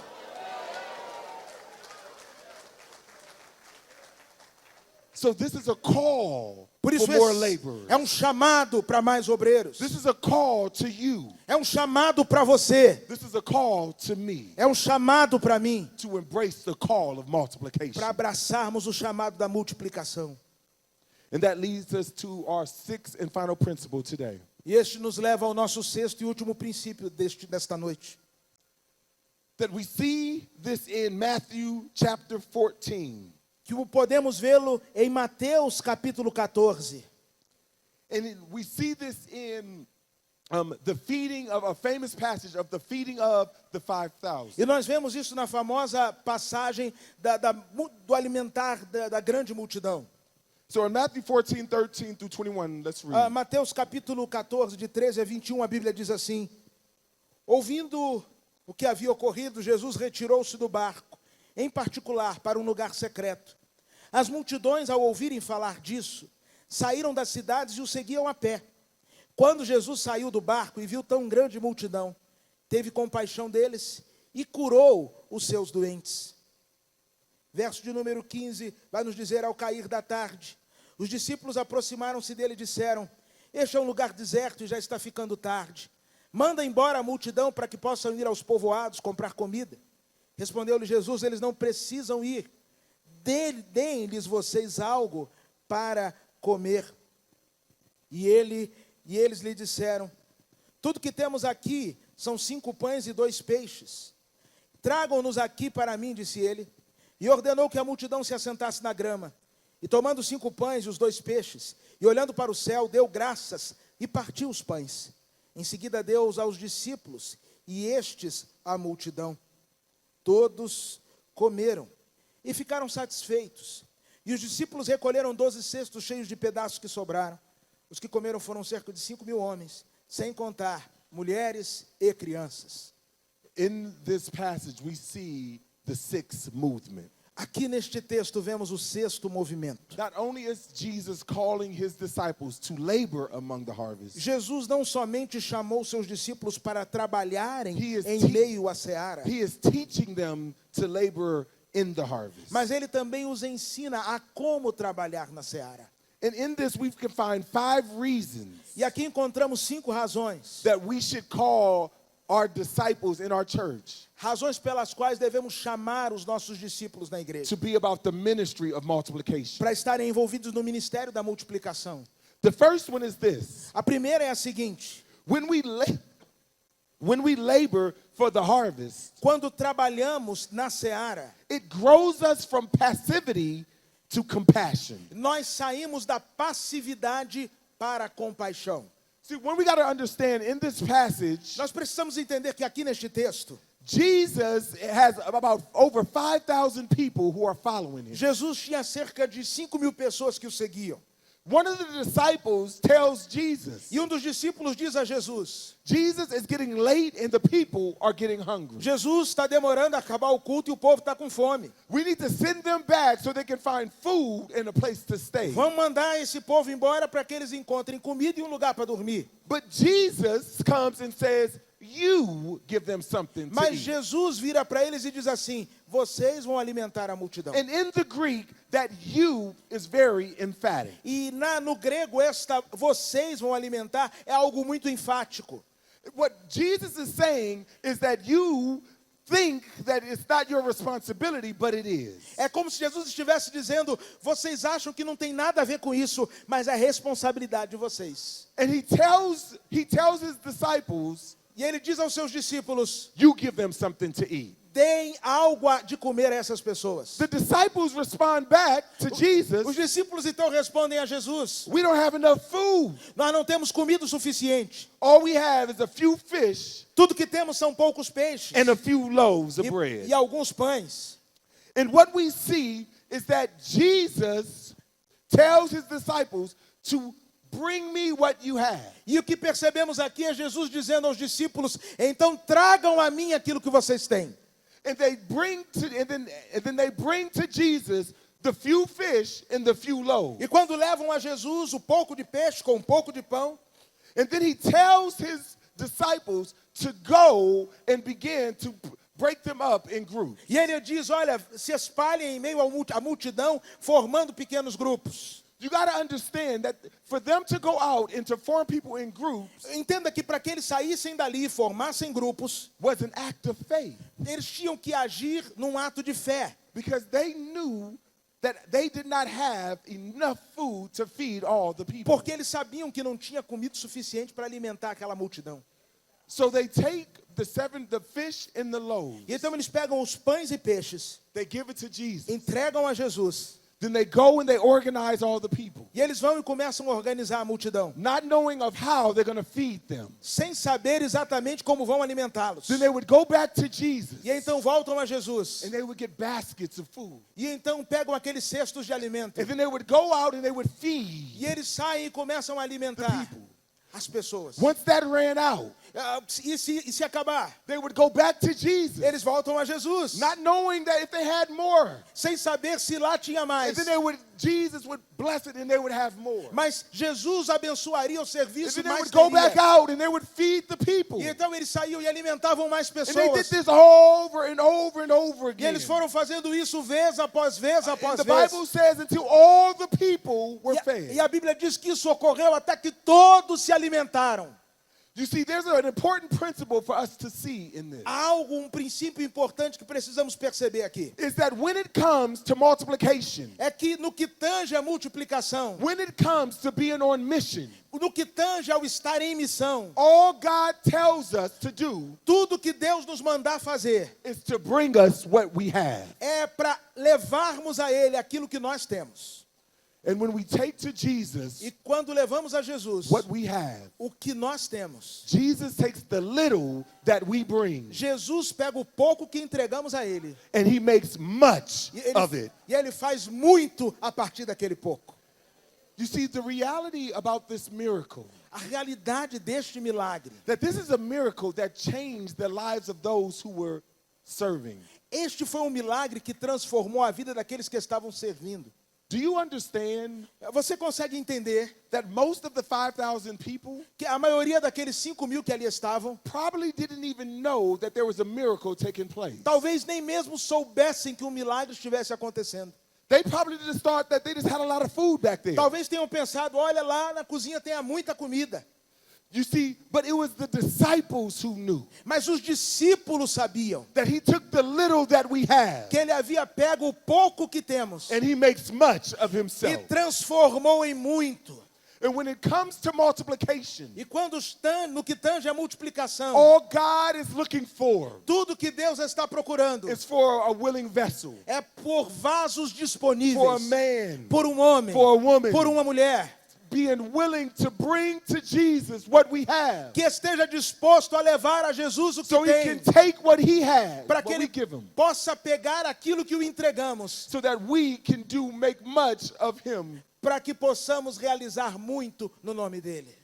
S1: So this is a call
S2: Por isso,
S1: for more
S2: esse
S1: laborers.
S2: é um chamado para mais obreiros.
S1: This is a call to you.
S2: É um chamado para você.
S1: This is a call to me
S2: É um chamado para mim.
S1: to embrace the call of multiplication.
S2: Para abraçarmos o chamado da multiplicação.
S1: And that leads us to our sixth and final principle today.
S2: E este nos leva ao nosso sexto e último princípio desta noite.
S1: That we see this in Matthew chapter 14.
S2: Que podemos vê-lo em Mateus capítulo 14.
S1: And we see this in the feeding of a famous passage of the feeding of the 5,000.
S2: E nós vemos isso na famosa passagem do alimentar da grande multidão.
S1: So in Matthew 14, 13 through 21, let's read.
S2: Mateus capítulo 14, de 13 a 21, a Bíblia diz assim: ouvindo o que havia ocorrido, Jesus retirou-se do barco, em particular para um lugar secreto. As multidões, ao ouvirem falar disso, saíram das cidades e o seguiam a pé. Quando Jesus saiu do barco e viu tão grande multidão, teve compaixão deles e curou os seus doentes. Verso de número 15 vai nos dizer: ao cair da tarde, os discípulos aproximaram-se dele e disseram: este é um lugar deserto e já está ficando tarde. Manda embora a multidão para que possam ir aos povoados comprar comida. Respondeu-lhe Jesus: eles não precisam ir. Deem-lhes vocês algo para comer. E eles lhe disseram: tudo que temos aqui são 5 pães e 2 peixes. Tragam-nos aqui para mim, disse ele. E ordenou que a multidão se assentasse na grama. E tomando 5 pães e os 2 peixes, e olhando para o céu, deu graças e partiu os pães. Em seguida deu-os aos discípulos, e estes à multidão. Todos comeram e ficaram satisfeitos. E os discípulos recolheram 12 cestos cheios de pedaços que sobraram. Os que comeram foram cerca de 5.000 homens, sem contar mulheres e crianças.
S1: In this passage, we see the sixth movement.
S2: Aqui neste texto vemos o sexto movimento.
S1: Not only is Jesus calling his disciples to labor among the harvest,
S2: Jesus não somente chamou seus discípulos para trabalharem
S1: He is
S2: em
S1: te-
S2: meio à seara,
S1: he is teaching them to labor in the harvest.
S2: mas ele também os ensina a como trabalhar na seara.
S1: And in this, we can find 5 reasons
S2: E aqui encontramos 5 razões.
S1: that we should call our disciples in our church
S2: Razões pelas quais devemos chamar os nossos discípulos na igreja.
S1: to be about the ministry of multiplication.
S2: Para estarem envolvidos no ministério da multiplicação.
S1: The first one is this.
S2: A primeira é a seguinte:
S1: When we labor for the harvest,
S2: quando trabalhamos na seara,
S1: it grows us from passivity to compassion.
S2: nós saímos da passividade para a compaixão.
S1: See, when we got to understand in this passage,
S2: Nós precisamos entender que aqui neste texto,
S1: Jesus has about over 5,000 people who are following him.
S2: Jesus tinha cerca de 5.000 pessoas que o seguiam.
S1: One of the disciples tells Jesus,
S2: E um dos discípulos diz a Jesus:
S1: Jesus is getting late and the people are getting hungry.
S2: Jesus está demorando a acabar o culto e o povo está com fome.
S1: We need to send them back so they can find food and a place to stay.
S2: Vamos mandar esse povo embora para que eles encontrem comida e um lugar para dormir.
S1: But Jesus comes and says, you give them something to
S2: Mas
S1: eat.
S2: Jesus vira para eles e diz assim: vocês vão alimentar a multidão.
S1: And in the Greek, that you is very emphatic.
S2: E no grego, vocês vão alimentar é algo muito enfático.
S1: What Jesus is saying is that you think that it's not your responsibility, but it is.
S2: É como se Jesus estivesse dizendo: vocês acham que não tem nada a ver com isso, mas é responsabilidade de vocês.
S1: And he tells his disciples,
S2: E ele diz aos seus discípulos:
S1: you give them something to eat.
S2: deem algo de comer a essas pessoas.
S1: The disciples respond back to
S2: Os
S1: Jesus,
S2: discípulos então respondem a Jesus:
S1: we don't have enough food.
S2: nós não temos comida o suficiente.
S1: All we have is a few fish
S2: Tudo que temos são poucos peixes
S1: and a few loaves of bread.
S2: e alguns pães.
S1: And what we see is that Jesus tells his disciples to bring me what you have.
S2: E o que percebemos aqui é Jesus dizendo aos discípulos: então tragam a mim aquilo que vocês têm.
S1: And they bring to and then they bring to Jesus the few fish and the few loaves.
S2: E quando levam a Jesus o pouco de peixe com um pouco de pão,
S1: And then he tells his disciples to go and begin to break them up in groups.
S2: e ele diz: olha, se espalhem em meio à multidão, formando pequenos grupos.
S1: You got to understand that for them to go out and to form people in groups
S2: Entenda que para que eles saíssem dali e formassem grupos,
S1: was an act of faith,
S2: eles tinham que agir num ato de fé.
S1: because they knew that they did not have enough food to feed all the people.
S2: Porque eles sabiam que não tinha comida suficiente para alimentar aquela multidão.
S1: So they take the fish and the loaves.
S2: E então eles pegam os pães e peixes,
S1: They give it to Jesus.
S2: entregam a Jesus.
S1: Then they go and they organize all the people,
S2: E eles vão e começam a organizar a multidão,
S1: not knowing of how they're going to feed them.
S2: sem saber exatamente como vão alimentá-los.
S1: Then they would go back to Jesus
S2: E então voltam a Jesus.
S1: and they would get baskets of food.
S2: E então pegam aqueles cestos de alimento.
S1: And then they would go out and they would feed.
S2: E eles saem e começam a alimentar as pessoas.
S1: Once that ran out,
S2: E se acabar?
S1: they would go back to Jesus,
S2: Eles voltam a Jesus,
S1: not knowing that if they had more,
S2: sem saber se lá tinha mais.
S1: and then Jesus would bless it and they would have more.
S2: Mas Jesus abençoaria o
S1: And
S2: serviço
S1: then they
S2: mais
S1: would go back
S2: teria.
S1: out and they would feed the people.
S2: E então eles saíam e alimentavam mais
S1: And they did
S2: pessoas.
S1: this over and over and over
S2: E
S1: again.
S2: eles foram fazendo isso vez após vez
S1: And
S2: após
S1: the
S2: vez.
S1: Bible says until all the people were fed.
S2: E a Bíblia diz que isso ocorreu até que todos se alimentaram.
S1: You see, there's an important principle for us to see in this.
S2: Há princípio importante que precisamos perceber aqui.
S1: Is that when it comes to multiplication,
S2: É que no que tange a multiplicação,
S1: when it comes to being on mission,
S2: no que tange ao estar em missão,
S1: all God tells us to do
S2: tudo que Deus nos mandar fazer
S1: is to bring us what we have.
S2: é para levarmos a Ele aquilo que nós temos.
S1: And when we take to Jesus
S2: E quando levamos a Jesus
S1: what we have,
S2: o que nós temos,
S1: Jesus takes the little that we bring
S2: Jesus pega o pouco que entregamos a Ele
S1: and he makes much
S2: e
S1: of it.
S2: ele faz muito a partir daquele pouco.
S1: You see, the reality about this miracle,
S2: A realidade deste milagre,
S1: that this is a miracle that changed the lives of those who were serving.
S2: este foi milagre que transformou a vida daqueles que estavam servindo.
S1: Do you understand
S2: Você consegue entender
S1: that most of the 5,000 people
S2: que a maioria daqueles 5.000 que ali estavam,
S1: probably didn't even know that there was a miracle taking place?
S2: talvez nem mesmo soubessem que um milagre estivesse acontecendo.
S1: They probably just thought that they just had a lot of food back there.
S2: Talvez tenham pensado, olha lá na cozinha tem muita comida.
S1: You see, but it was the disciples who knew
S2: Mas os discípulos sabiam
S1: that he took the little that we have
S2: que ele havia pego o pouco que temos
S1: and he makes much of
S2: e
S1: himself.
S2: transformou em muito.
S1: And when it comes to multiplication,
S2: E quando no que tange a multiplicação,
S1: all God is looking for
S2: tudo que Deus está procurando
S1: is for a willing vessel,
S2: é por vasos
S1: for a
S2: disponíveis,
S1: man,
S2: por homem,
S1: for a woman,
S2: por uma mulher,
S1: being willing to bring to Jesus what we have,
S2: que esteja disposto a levar a Jesus o que
S1: so he
S2: tem,
S1: can take what he has,
S2: para
S1: what
S2: que
S1: we
S2: ele
S1: give him,
S2: possa pegar aquilo que o entregamos,
S1: so that we can make much of him.
S2: para que possamos realizar muito no nome dele.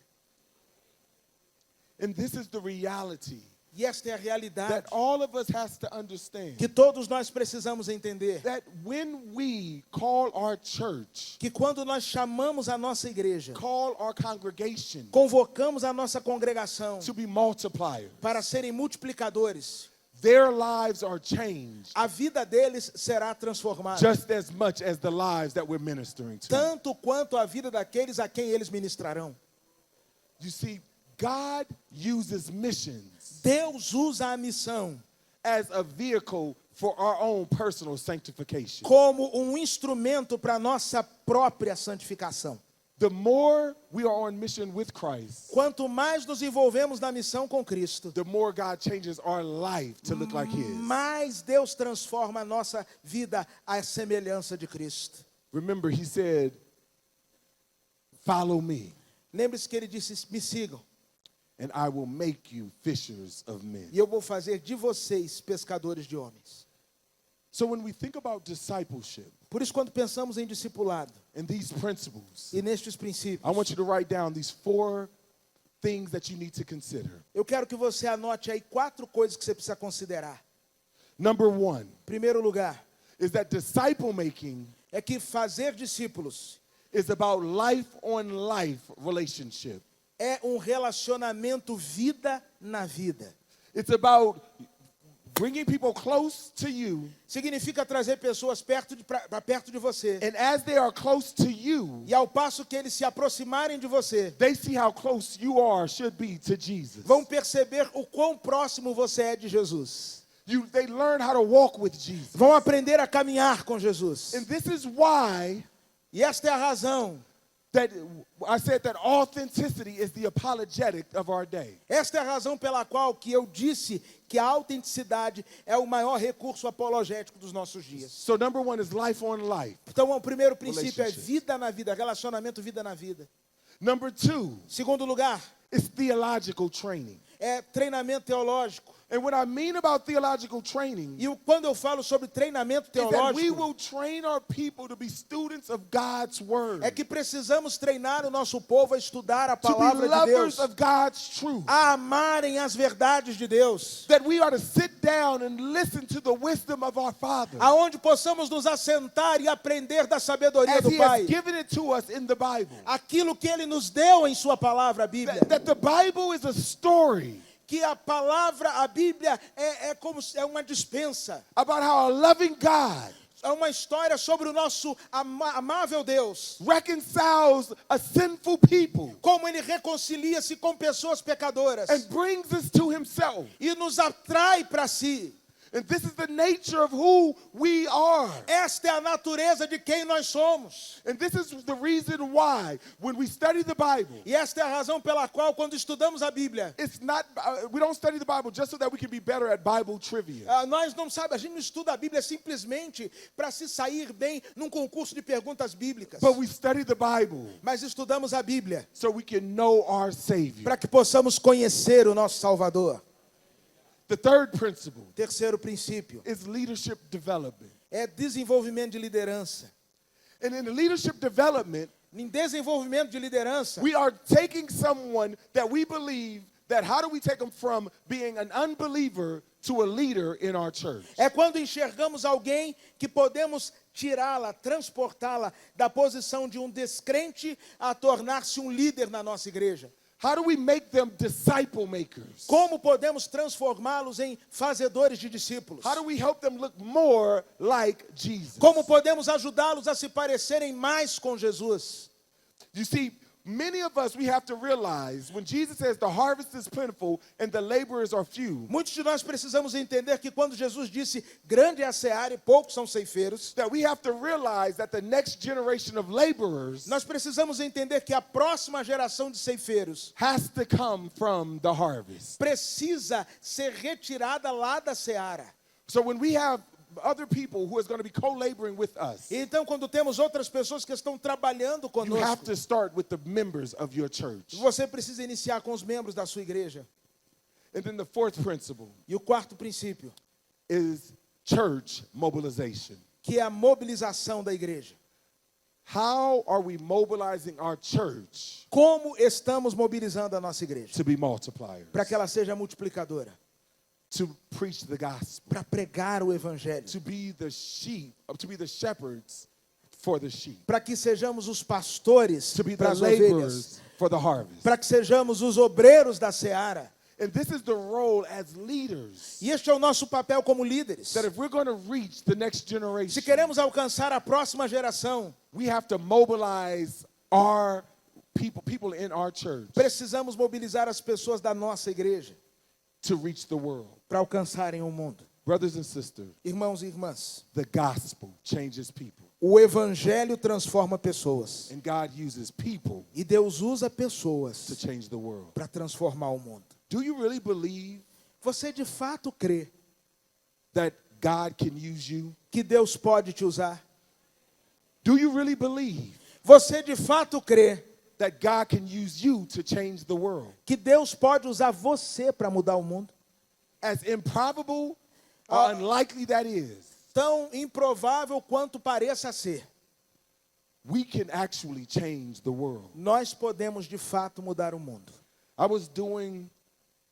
S1: And this is the reality
S2: E esta é a realidade
S1: that all of us has to understand.
S2: que todos nós precisamos entender.
S1: That when we call our church,
S2: Que quando nós chamamos a nossa igreja,
S1: call our congregation
S2: convocamos a nossa congregação
S1: to be multipliers,
S2: para serem multiplicadores,
S1: their lives are changed
S2: a vida deles será transformada,
S1: just as much as the lives that we're ministering to.
S2: tanto quanto a vida daqueles a quem eles ministrarão.
S1: You see, God uses missions
S2: Deus usa a missão
S1: as a vehicle for our own personal sanctification.
S2: como instrumento para nossa própria santificação.
S1: the more we are on mission with Christ,
S2: quanto mais nos envolvemos na missão com Cristo,
S1: the more God changes our life to look like His.
S2: mais Deus transforma a nossa vida à semelhança de Cristo.
S1: Remember, He said, follow me,
S2: Lembre-se que ele disse, me sigam,
S1: and I will make you fishers of men.
S2: e eu vou fazer de vocês pescadores de homens.
S1: So when we think about discipleship
S2: Por isso, quando pensamos em discipulado
S1: and these principles,
S2: e nestes
S1: I
S2: princípios,
S1: want you to write down these 4 things that you need to consider.
S2: eu quero que você anote aí 4 coisas que você precisa considerar.
S1: Number 1
S2: Em primeiro lugar,
S1: is that disciple making
S2: é que fazer discípulos
S1: is about life on life relationship.
S2: é um relacionamento vida na vida.
S1: It's about bringing people close to you,
S2: Significa trazer pessoas para perto de você.
S1: and as they are close to you,
S2: E ao passo que eles se aproximarem de você,
S1: they see how close you are should be to Jesus.
S2: vão perceber o quão próximo você é de Jesus.
S1: They learn how to walk with Jesus.
S2: Vão aprender a caminhar com Jesus.
S1: And this is why
S2: E esta é a razão.
S1: that I said that authenticity is the apologetic of our day.
S2: Esta é a razão pela qual que eu disse que a autenticidade é o maior recurso apologético dos nossos dias.
S1: So number 1 is life on life.
S2: Então, o primeiro princípio é
S1: Relationships.
S2: vida na vida, relacionamento vida na vida.
S1: Number 2
S2: Segundo lugar,
S1: is theological training.
S2: é treinamento teológico.
S1: And what I mean about theological training
S2: E quando eu falo sobre treinamento
S1: is that we
S2: teológico,
S1: will train our people to be students of God's word,
S2: é que precisamos treinar o nosso povo a estudar a
S1: to be
S2: palavra de
S1: lovers
S2: Deus,
S1: of God's truth,
S2: a amarem as verdades de Deus,
S1: that we are to sit down and listen to the wisdom of our Father,
S2: aonde possamos nos assentar e aprender da sabedoria
S1: as
S2: do
S1: He
S2: Pai,
S1: has given it to us in the Bible.
S2: aquilo que Ele nos deu em sua palavra, a Bíblia.
S1: That the Bible is a story
S2: Que a palavra, a Bíblia, é uma dispensa.
S1: about how a loving God
S2: É uma história sobre o nosso amável Deus.
S1: reconciles a sinful people
S2: Como Ele reconcilia-se com pessoas pecadoras.
S1: and brings us to Himself.
S2: E nos atrai para si.
S1: And this is the nature of who we are.
S2: Esta é a natureza de quem nós somos.
S1: And this is the reason why, when we study the Bible,
S2: E esta é a razão pela qual, quando estudamos a Bíblia,
S1: it's not, we don't study the Bible just so that we can be better at Bible trivia.
S2: nós não sabemos, a gente não estuda a Bíblia simplesmente para se sair bem num concurso de perguntas bíblicas.
S1: But we study the Bible
S2: Mas estudamos a Bíblia
S1: so we can know our Savior.
S2: para que possamos conhecer o nosso Salvador.
S1: The third principle
S2: Terceiro princípio
S1: is leadership development.
S2: é desenvolvimento de liderança.
S1: And in the leadership development,
S2: Em desenvolvimento de liderança,
S1: we are taking someone that we believe that how do we take them from being an unbeliever to a leader in our church?
S2: é quando enxergamos alguém que podemos tirá-la, transportá-la da posição de um descrente a tornar-se um líder na nossa igreja.
S1: How do we make them disciple makers?
S2: Como podemos transformá-los em fazedores de discípulos?
S1: How do we help them look more like Jesus?
S2: Como podemos ajudá-los a se parecerem mais com Jesus?
S1: You see, many of us, we have to realize when Jesus says the harvest is plentiful and the laborers are few,
S2: Muitos de nós precisamos entender que quando Jesus disse grande é a seara e poucos são ceifeiros,
S1: that we have to realize that the next generation of laborers
S2: nós precisamos entender que a próxima geração de ceifeiros
S1: has to come from the harvest.
S2: precisa ser retirada lá da seara.
S1: So when we have other people who is going to be co-laboring with us,
S2: E então, quando temos outras pessoas que estão trabalhando
S1: you have
S2: conosco,
S1: to start with the members of your church.
S2: você precisa iniciar com os membros da sua igreja.
S1: And then the fourth principle
S2: E o quarto princípio,
S1: is church mobilization.
S2: que é a mobilização da igreja.
S1: How are we mobilizing our church
S2: Como estamos mobilizando a nossa igreja?
S1: to be multipliers,
S2: Para que ela seja multiplicadora,
S1: to preach the gospel,
S2: para pregar o evangelho,
S1: to be the sheep, to be the shepherds for the sheep,
S2: para que sejamos os pastores
S1: to be the
S2: para as ovelhas,
S1: laborers for the harvest.
S2: para que sejamos os obreiros da seara.
S1: And this is the role as leaders,
S2: E este é o nosso papel como líderes.
S1: that if we're going to reach the next
S2: Se
S1: generation,
S2: queremos alcançar a próxima geração,
S1: we have to mobilize our people in our church
S2: precisamos mobilizar as pessoas da nossa igreja
S1: to reach the world.
S2: para alcançarem o mundo.
S1: Brothers and sisters,
S2: Irmãos e irmãs,
S1: the gospel changes people.
S2: O evangelho transforma pessoas.
S1: And God uses people
S2: E Deus usa
S1: to
S2: pessoas
S1: change the world.
S2: para transformar o mundo.
S1: Do you really believe
S2: Você de fato crê
S1: that God can use you?
S2: que Deus pode te usar?
S1: Do you really believe
S2: Você de fato crê
S1: that God can use you to change the world?
S2: que Deus pode usar você para mudar o mundo?
S1: As improbable or unlikely that is,
S2: Tão improvável quanto pareça ser,
S1: we can actually change the world.
S2: nós podemos de fato mudar o mundo.
S1: I was doing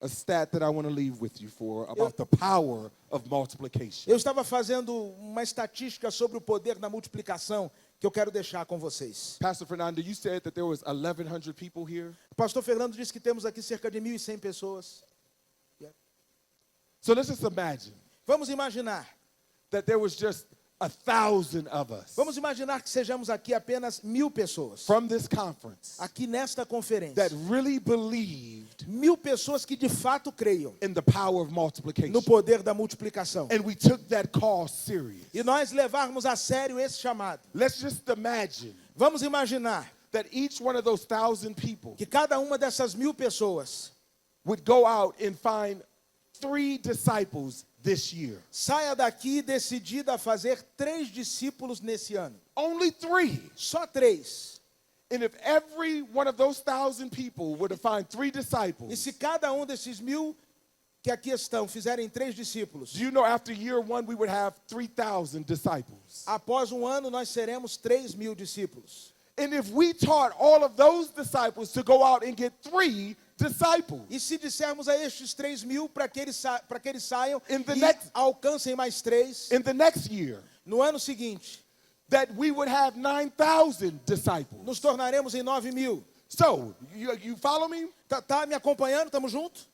S1: a stat that I want to leave with you for about the power of multiplication.
S2: Eu estava fazendo uma estatística sobre o poder da multiplicação que eu quero deixar com vocês.
S1: Pastor Fernando, you said that there was 1,100 people here.
S2: O pastor Fernando disse que temos aqui cerca de 1.100 pessoas.
S1: So let's just imagine
S2: Vamos imaginar.
S1: that there was just 1,000 of us
S2: Vamos imaginar que sejamos aqui apenas 1.000 pessoas.
S1: from this conference
S2: Aqui nesta conferência.
S1: that really believed
S2: 1.000 pessoas que de fato creiam
S1: in the power of multiplication.
S2: no poder da multiplicação.
S1: And we took that call serious.
S2: E nós levarmos a sério esse chamado.
S1: Let's just imagine
S2: Vamos imaginar
S1: that each one of those 1,000 people
S2: que cada uma dessas 1.000 pessoas
S1: would go out and find 3 disciples this year.
S2: saia daqui decidida a fazer 3 discípulos nesse ano.
S1: Only 3.
S2: Só 3.
S1: And if every one of those 1,000 people were to find 3
S2: E
S1: disciples,
S2: se cada um desses 1.000 que aqui estão fizerem 3 discípulos,
S1: do you know after year 1 we would have 3,000 disciples?
S2: após um ano nós seremos 3.000 discípulos.
S1: And if we taught all of those disciples to go out and get 3 disciples,
S2: E se dissermos a estes 3.000 para que eles saiam
S1: In the
S2: e
S1: next-
S2: alcancem mais 3,
S1: in the next year,
S2: no ano seguinte,
S1: that we would have 9,000 disciples.
S2: nos tornaremos em 9.000.
S1: So, you follow me?
S2: Tá me acompanhando? Estamos juntos?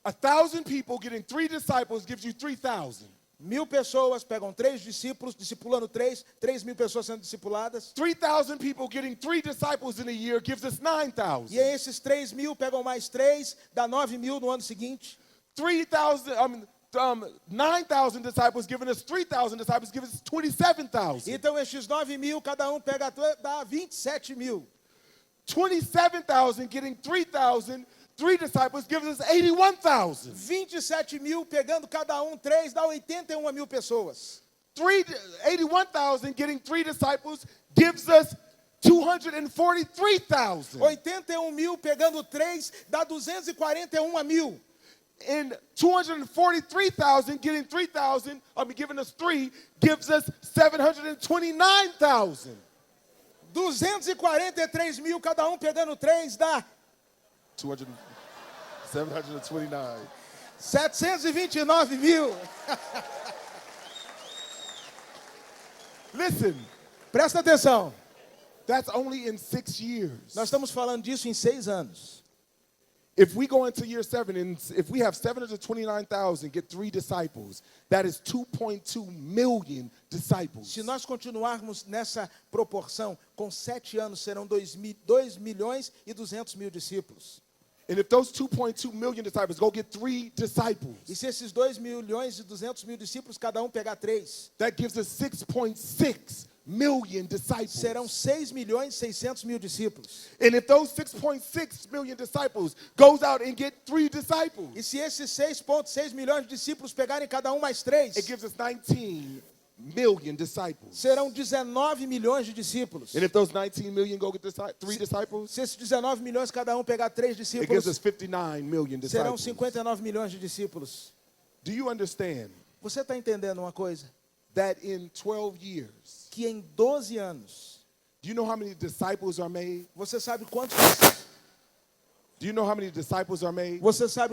S1: 1,000 people getting 3 disciples gives you 3,000.
S2: 1.000 pessoas pegam 3 discípulos, discipulando 3.000 pessoas sendo discipuladas.
S1: 3,000 people getting 3 disciples in a year gives us 9,000.
S2: E aí esses 3.000 pegam mais 3, dá 9.000 no ano seguinte.
S1: 9,000 disciples giving us 3,000 disciples gives us 27,000.
S2: Então estes 9.000, cada um pega, dá 27.000.
S1: 27,000 getting 3,000, 3 disciples gives us 81,000.
S2: 27.000 pegando cada um 3, dá 81.000 pessoas.
S1: 81,000 getting 3 disciples gives us 243,000.
S2: 81.000 pegando 3, dá 241.000.
S1: And 243,000 getting 3,000, giving us 3 gives us 729,000.
S2: 243.000, cada um pegando 3, dá
S1: 729.
S2: 729.000.
S1: Listen,
S2: Presta atenção.
S1: that's only in 6 years.
S2: Nós estamos falando disso em 6 anos.
S1: If we go into year 7 and if we have 729,000 get 3 disciples, that is 2.2 million disciples.
S2: Se nós continuarmos nessa proporção, com 7 anos serão 2 milhões e 200 mil discípulos.
S1: And if those 2.2 million disciples go get 3 disciples,
S2: E se esses 2 milhões e 200 mil discípulos, cada um pegar 3,
S1: that gives us 6.6 million disciples.
S2: serão 6 milhões e 600 mil discípulos.
S1: And if those 6.6 million disciples goes out and get 3 disciples,
S2: E se esses 6,6 milhões de discípulos pegarem cada um mais 3,
S1: it gives us 19 million disciples.
S2: serão 19 milhões de discípulos.
S1: And if those 19 million go get 3 disciples,
S2: Se esses 19 milhões cada um pegar 3
S1: it gives us
S2: discípulos,
S1: 59 million
S2: serão
S1: disciples.
S2: 59 milhões de discípulos.
S1: Do you understand
S2: Você está entendendo uma coisa?
S1: that in 12 years,
S2: Que em 12 anos,
S1: do you know how many disciples are made?
S2: você sabe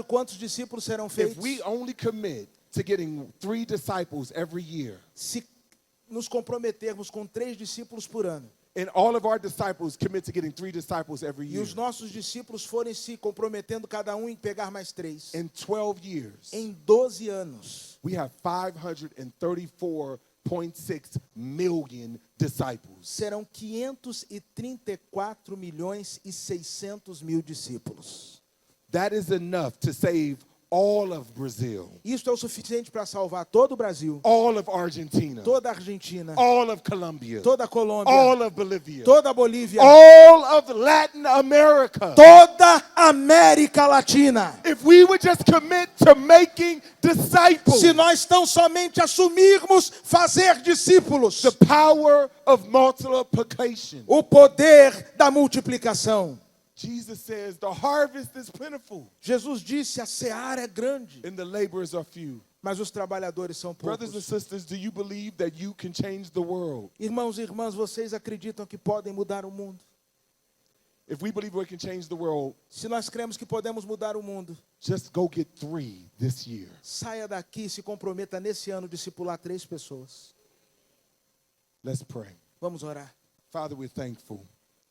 S2: quantos discípulos serão
S1: If
S2: feitos?
S1: we only commit to getting 3 disciples every year,
S2: Se nos comprometermos com 3 discípulos por ano,
S1: and all of our disciples commit to getting 3 disciples every
S2: e
S1: year,
S2: os nossos discípulos forem se comprometendo cada um em pegar mais 3,
S1: in 12 years,
S2: em 12 anos,
S1: we have 534.6 million disciples.
S2: serão 534 milhões e 600 mil discípulos.
S1: That is enough to save all of Brazil,
S2: Isto é o suficiente para salvar todo o Brasil,
S1: all of Argentina,
S2: toda a Argentina,
S1: all of Colombia,
S2: toda a Colômbia,
S1: all of Bolivia,
S2: toda a Bolívia,
S1: all of Latin America.
S2: toda a América Latina.
S1: If we would just commit to making disciples,
S2: Se nós tão somente assumirmos fazer discípulos,
S1: the power of multiplication.
S2: o poder da multiplicação.
S1: Jesus says the harvest is plentiful
S2: Jesus disse, a seara é grande,
S1: and the laborers are few.
S2: mas os trabalhadores são
S1: Brothers and
S2: poucos.
S1: sisters, do you believe that you can change the world?
S2: Irmãos e irmãs, vocês acreditam que podem mudar o mundo?
S1: If we believe we can change the world,
S2: Se nós cremos que podemos mudar o mundo,
S1: just go get 3 this year.
S2: saia daqui e se comprometa nesse ano discipular 3 pessoas.
S1: Let's pray.
S2: Vamos orar.
S1: Father, we're thankful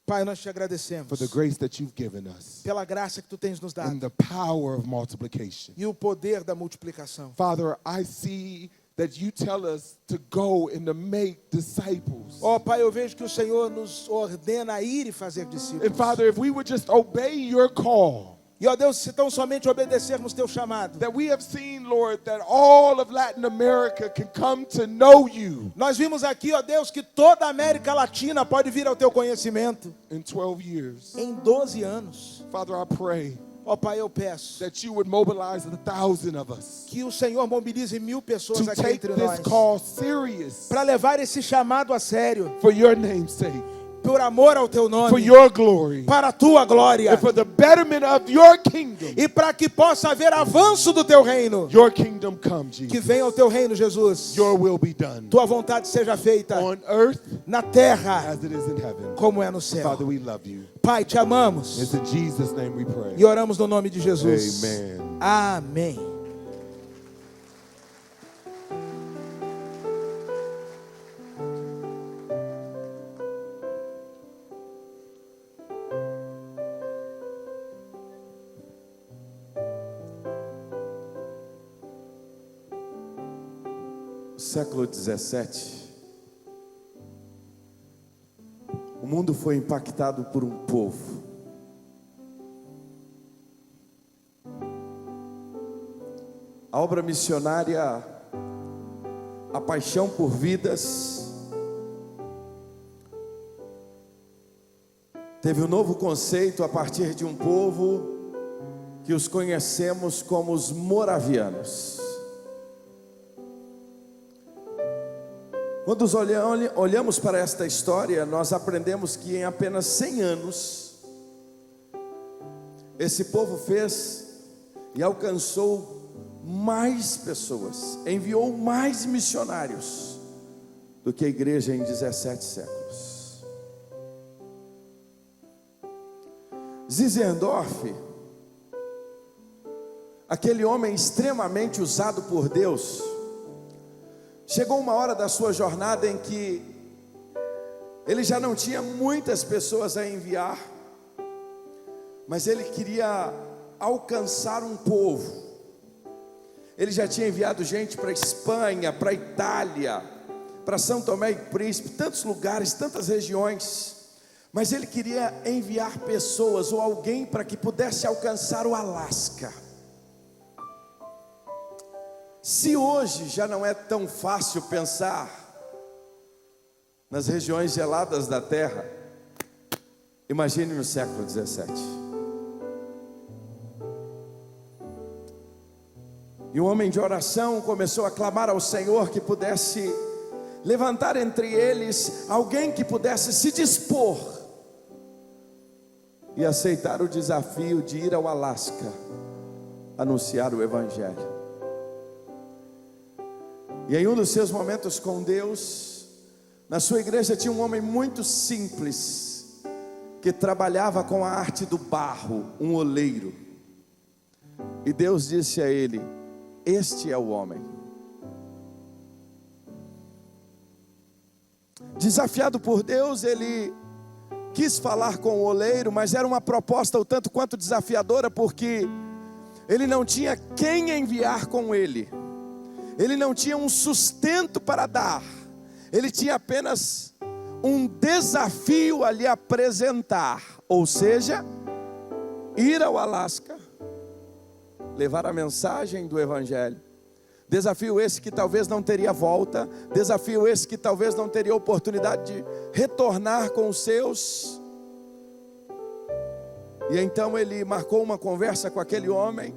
S2: Pai, nós te agradecemos
S1: for the grace that you've given us
S2: pela graça que tu tens nos
S1: and
S2: dado
S1: the power of multiplication.
S2: e o poder da multiplicação.
S1: Father, I see that you tell us to go and to make disciples.
S2: Ó Pai, eu vejo que o Senhor nos ordena a ir e fazer discípulos.
S1: And Father, if we would just obey your call,
S2: E ó Deus, se tão somente obedecermos teu chamado,
S1: that we have seen, Lord, that all of Latin America can come to know you
S2: nós vimos aqui, ó Deus, que toda a América Latina pode vir ao teu conhecimento
S1: in 12 years.
S2: em 12 anos.
S1: Father, I pray
S2: Ó Pai, eu peço
S1: that you would mobilize 1,000 of us
S2: que o Senhor mobilize 1000 pessoas
S1: to
S2: aqui
S1: take
S2: entre
S1: this
S2: nós
S1: call serious
S2: para levar esse chamado a sério,
S1: for your name's sake,
S2: por amor ao teu
S1: for
S2: nome,
S1: your glory,
S2: para a tua glória
S1: and for the betterment of your kingdom.
S2: e para que possa haver avanço do teu reino.
S1: Your kingdom come,
S2: Que
S1: Jesus.
S2: venha o teu reino, Jesus.
S1: Your will be done
S2: Tua vontade seja feita
S1: on earth
S2: na terra
S1: as it is in heaven.
S2: como é no céu.
S1: Father, we love you.
S2: Pai, te amamos
S1: It's in Jesus' name we pray.
S2: e oramos no nome de Jesus.
S1: Amen.
S2: Amém.
S3: Século 17, o mundo foi impactado por um povo. A obra missionária, a paixão por vidas, teve um novo conceito a partir de um povo que os conhecemos como os moravianos. Quando olhamos para esta história, nós aprendemos que em apenas 100 anos, esse povo fez e alcançou mais pessoas, enviou mais missionários do que a igreja em 17 séculos. Zinzendorf, aquele homem extremamente usado por Deus, chegou uma hora da sua jornada em que ele já não tinha muitas pessoas a enviar, mas ele queria alcançar um povo. Ele já tinha enviado gente para a Espanha, para a Itália, para São Tomé e Príncipe, tantos lugares, tantas regiões, mas ele queria enviar pessoas ou alguém para que pudesse alcançar o Alasca. Se hoje já não é tão fácil pensar nas regiões geladas da terra, imagine no século 17. E um homem de oração começou a clamar ao Senhor que pudesse levantar entre eles alguém que pudesse se dispor e aceitar o desafio de ir ao Alasca anunciar o Evangelho. E em um dos seus momentos com Deus, na sua igreja tinha um homem muito simples, que trabalhava com a arte do barro, um oleiro. E Deus disse a ele: este é o homem. Desafiado por Deus, ele quis falar com o oleiro, mas era uma proposta o tanto quanto desafiadora, porque ele não tinha quem enviar com ele. Ele não tinha um sustento para dar. Ele tinha apenas um desafio a lhe apresentar, ou seja, ir ao Alasca levar a mensagem do Evangelho. Desafio esse que talvez não teria volta, desafio esse que talvez não teria oportunidade de retornar com os seus. E então ele marcou uma conversa com aquele homem,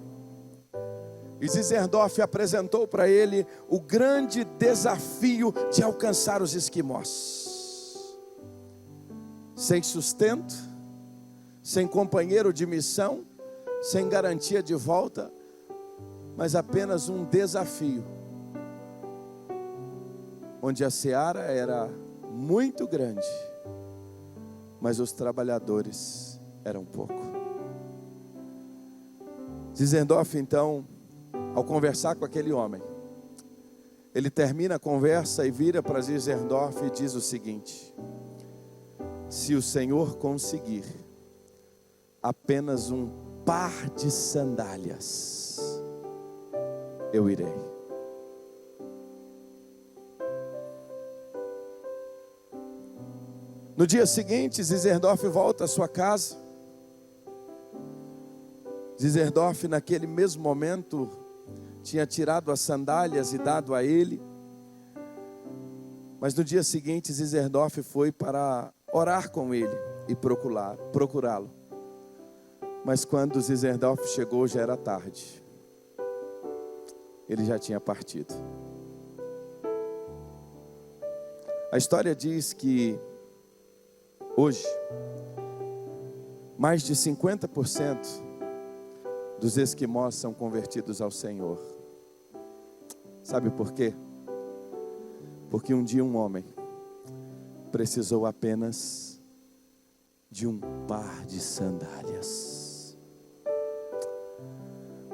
S3: e Zinzendorf apresentou para ele o grande desafio de alcançar os esquimós. Sem sustento, sem companheiro de missão, sem garantia de volta, mas apenas um desafio, onde a seara era muito grande, mas os trabalhadores eram pouco. Zinzendorf então, ao conversar com aquele homem, ele termina a conversa e vira para Zinzendorf e diz o seguinte: se o Senhor conseguir apenas um par de sandálias, eu irei. No dia seguinte, Zinzendorf volta à sua casa. Zinzendorf, naquele mesmo momento, tinha tirado as sandálias e dado a ele. Mas no dia seguinte, Zinzendorf foi para orar com ele e procurá-lo. Mas quando Zinzendorf chegou, já era tarde. Ele já tinha partido. A história diz que hoje, mais de 50% dos esquimós são convertidos ao Senhor. Sabe por quê? Porque um dia um homem precisou apenas de um par de sandálias.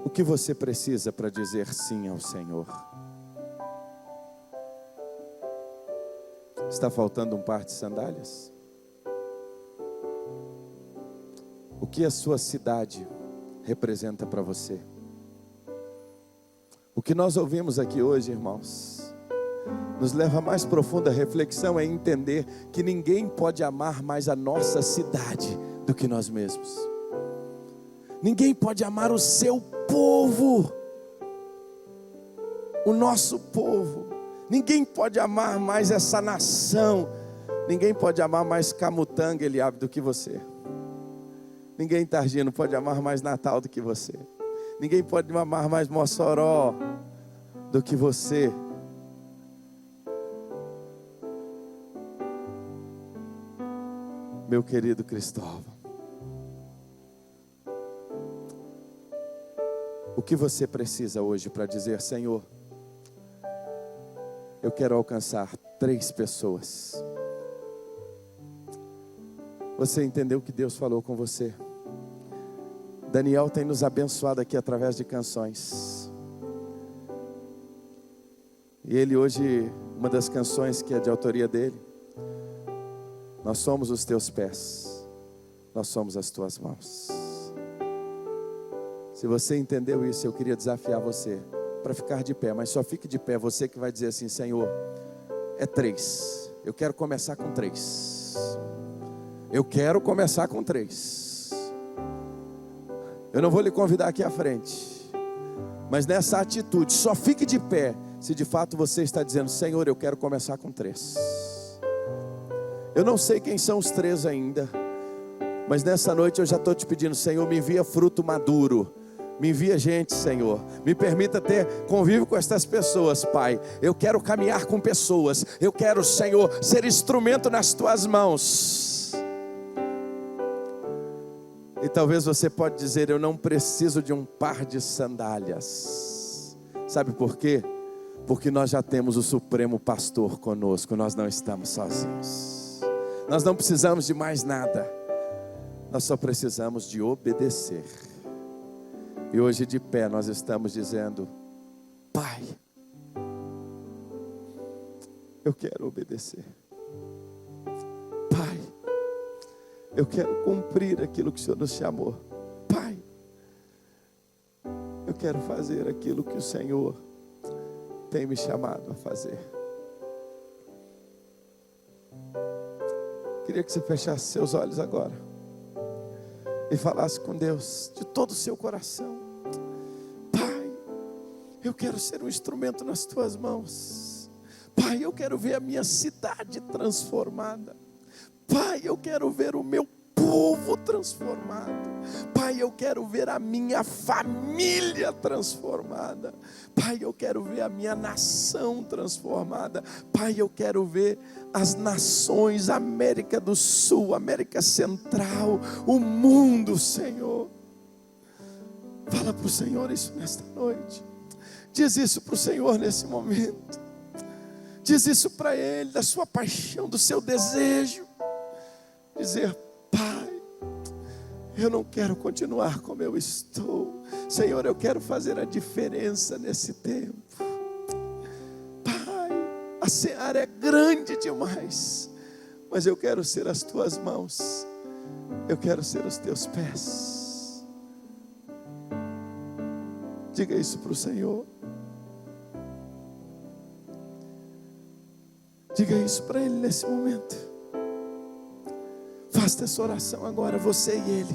S3: O que você precisa para dizer sim ao Senhor? Está faltando um par de sandálias? O que a sua cidade representa para você? O que nós ouvimos aqui hoje, irmãos, nos leva a mais profunda reflexão, é entender que ninguém pode amar mais a nossa cidade do que nós mesmos. Ninguém pode amar o seu povo, o nosso povo. Ninguém pode amar mais essa nação. Ninguém pode amar mais Camutanga, Eliabe, do que você. Ninguém, Targino, pode amar mais Natal do que você. Ninguém pode amar mais Mossoró do que você. Meu querido Cristóvão, o que você precisa hoje para dizer: Senhor, eu quero alcançar 3 pessoas. Você entendeu o que Deus falou com você? Daniel tem nos abençoado aqui através de canções. E ele hoje, uma das canções que é de autoria dele: nós somos os teus pés, nós somos as tuas mãos. Se você entendeu isso, eu queria desafiar você para ficar de pé, mas só fique de pé você que vai dizer assim: Senhor, é 3, eu quero começar com 3. Eu quero começar com 3. Eu não vou lhe convidar aqui à frente, mas nessa atitude, só fique de pé se de fato você está dizendo: Senhor, eu quero começar com 3. Eu não sei quem são os 3 ainda, mas nessa noite eu já estou te pedindo: Senhor, me envia fruto maduro. Me envia gente, Senhor. Me permita ter convívio com estas pessoas, Pai. Eu quero caminhar com pessoas. Eu quero, Senhor, ser instrumento nas tuas mãos. E talvez você pode dizer: eu não preciso de um par de sandálias. Sabe por quê? Porque nós já temos o Supremo Pastor conosco. Nós não estamos sozinhos. Nós não precisamos de mais nada. Nós só precisamos de obedecer. E hoje de pé nós estamos dizendo: Pai, eu quero obedecer. Pai, eu quero cumprir aquilo que o Senhor nos chamou. Pai, eu quero fazer aquilo que o Senhor tem me chamado a fazer. Queria que você fechasse seus olhos agora e falasse com Deus de todo o seu coração. eu quero ser um instrumento nas tuas mãos. Pai, eu quero ver a minha cidade transformada. Pai, eu quero ver o meu povo transformado. Pai, eu quero ver a minha família transformada. Pai, eu quero ver a minha nação transformada. Pai, eu quero ver as nações, América do Sul, América Central, o mundo, Senhor. Fala para o Senhor isso nesta noite. Diz isso para o Senhor nesse momento. Diz isso para Ele, da sua paixão, do seu desejo. Dizer: Pai, eu não quero continuar como eu estou. Senhor, eu quero fazer a diferença nesse tempo. Pai, a seara é grande demais, mas eu quero ser as tuas mãos. Eu quero ser os teus pés. Diga isso para o Senhor. Diga isso para Ele nesse momento. Faça essa oração agora, você e Ele.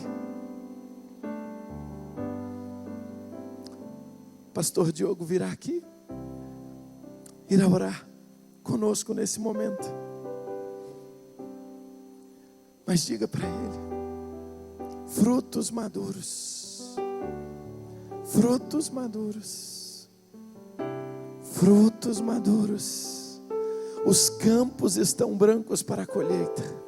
S3: Pastor Diogo virá aqui, irá orar conosco nesse momento. Mas diga para Ele: frutos maduros, frutos maduros, frutos maduros. Os campos estão brancos para a colheita.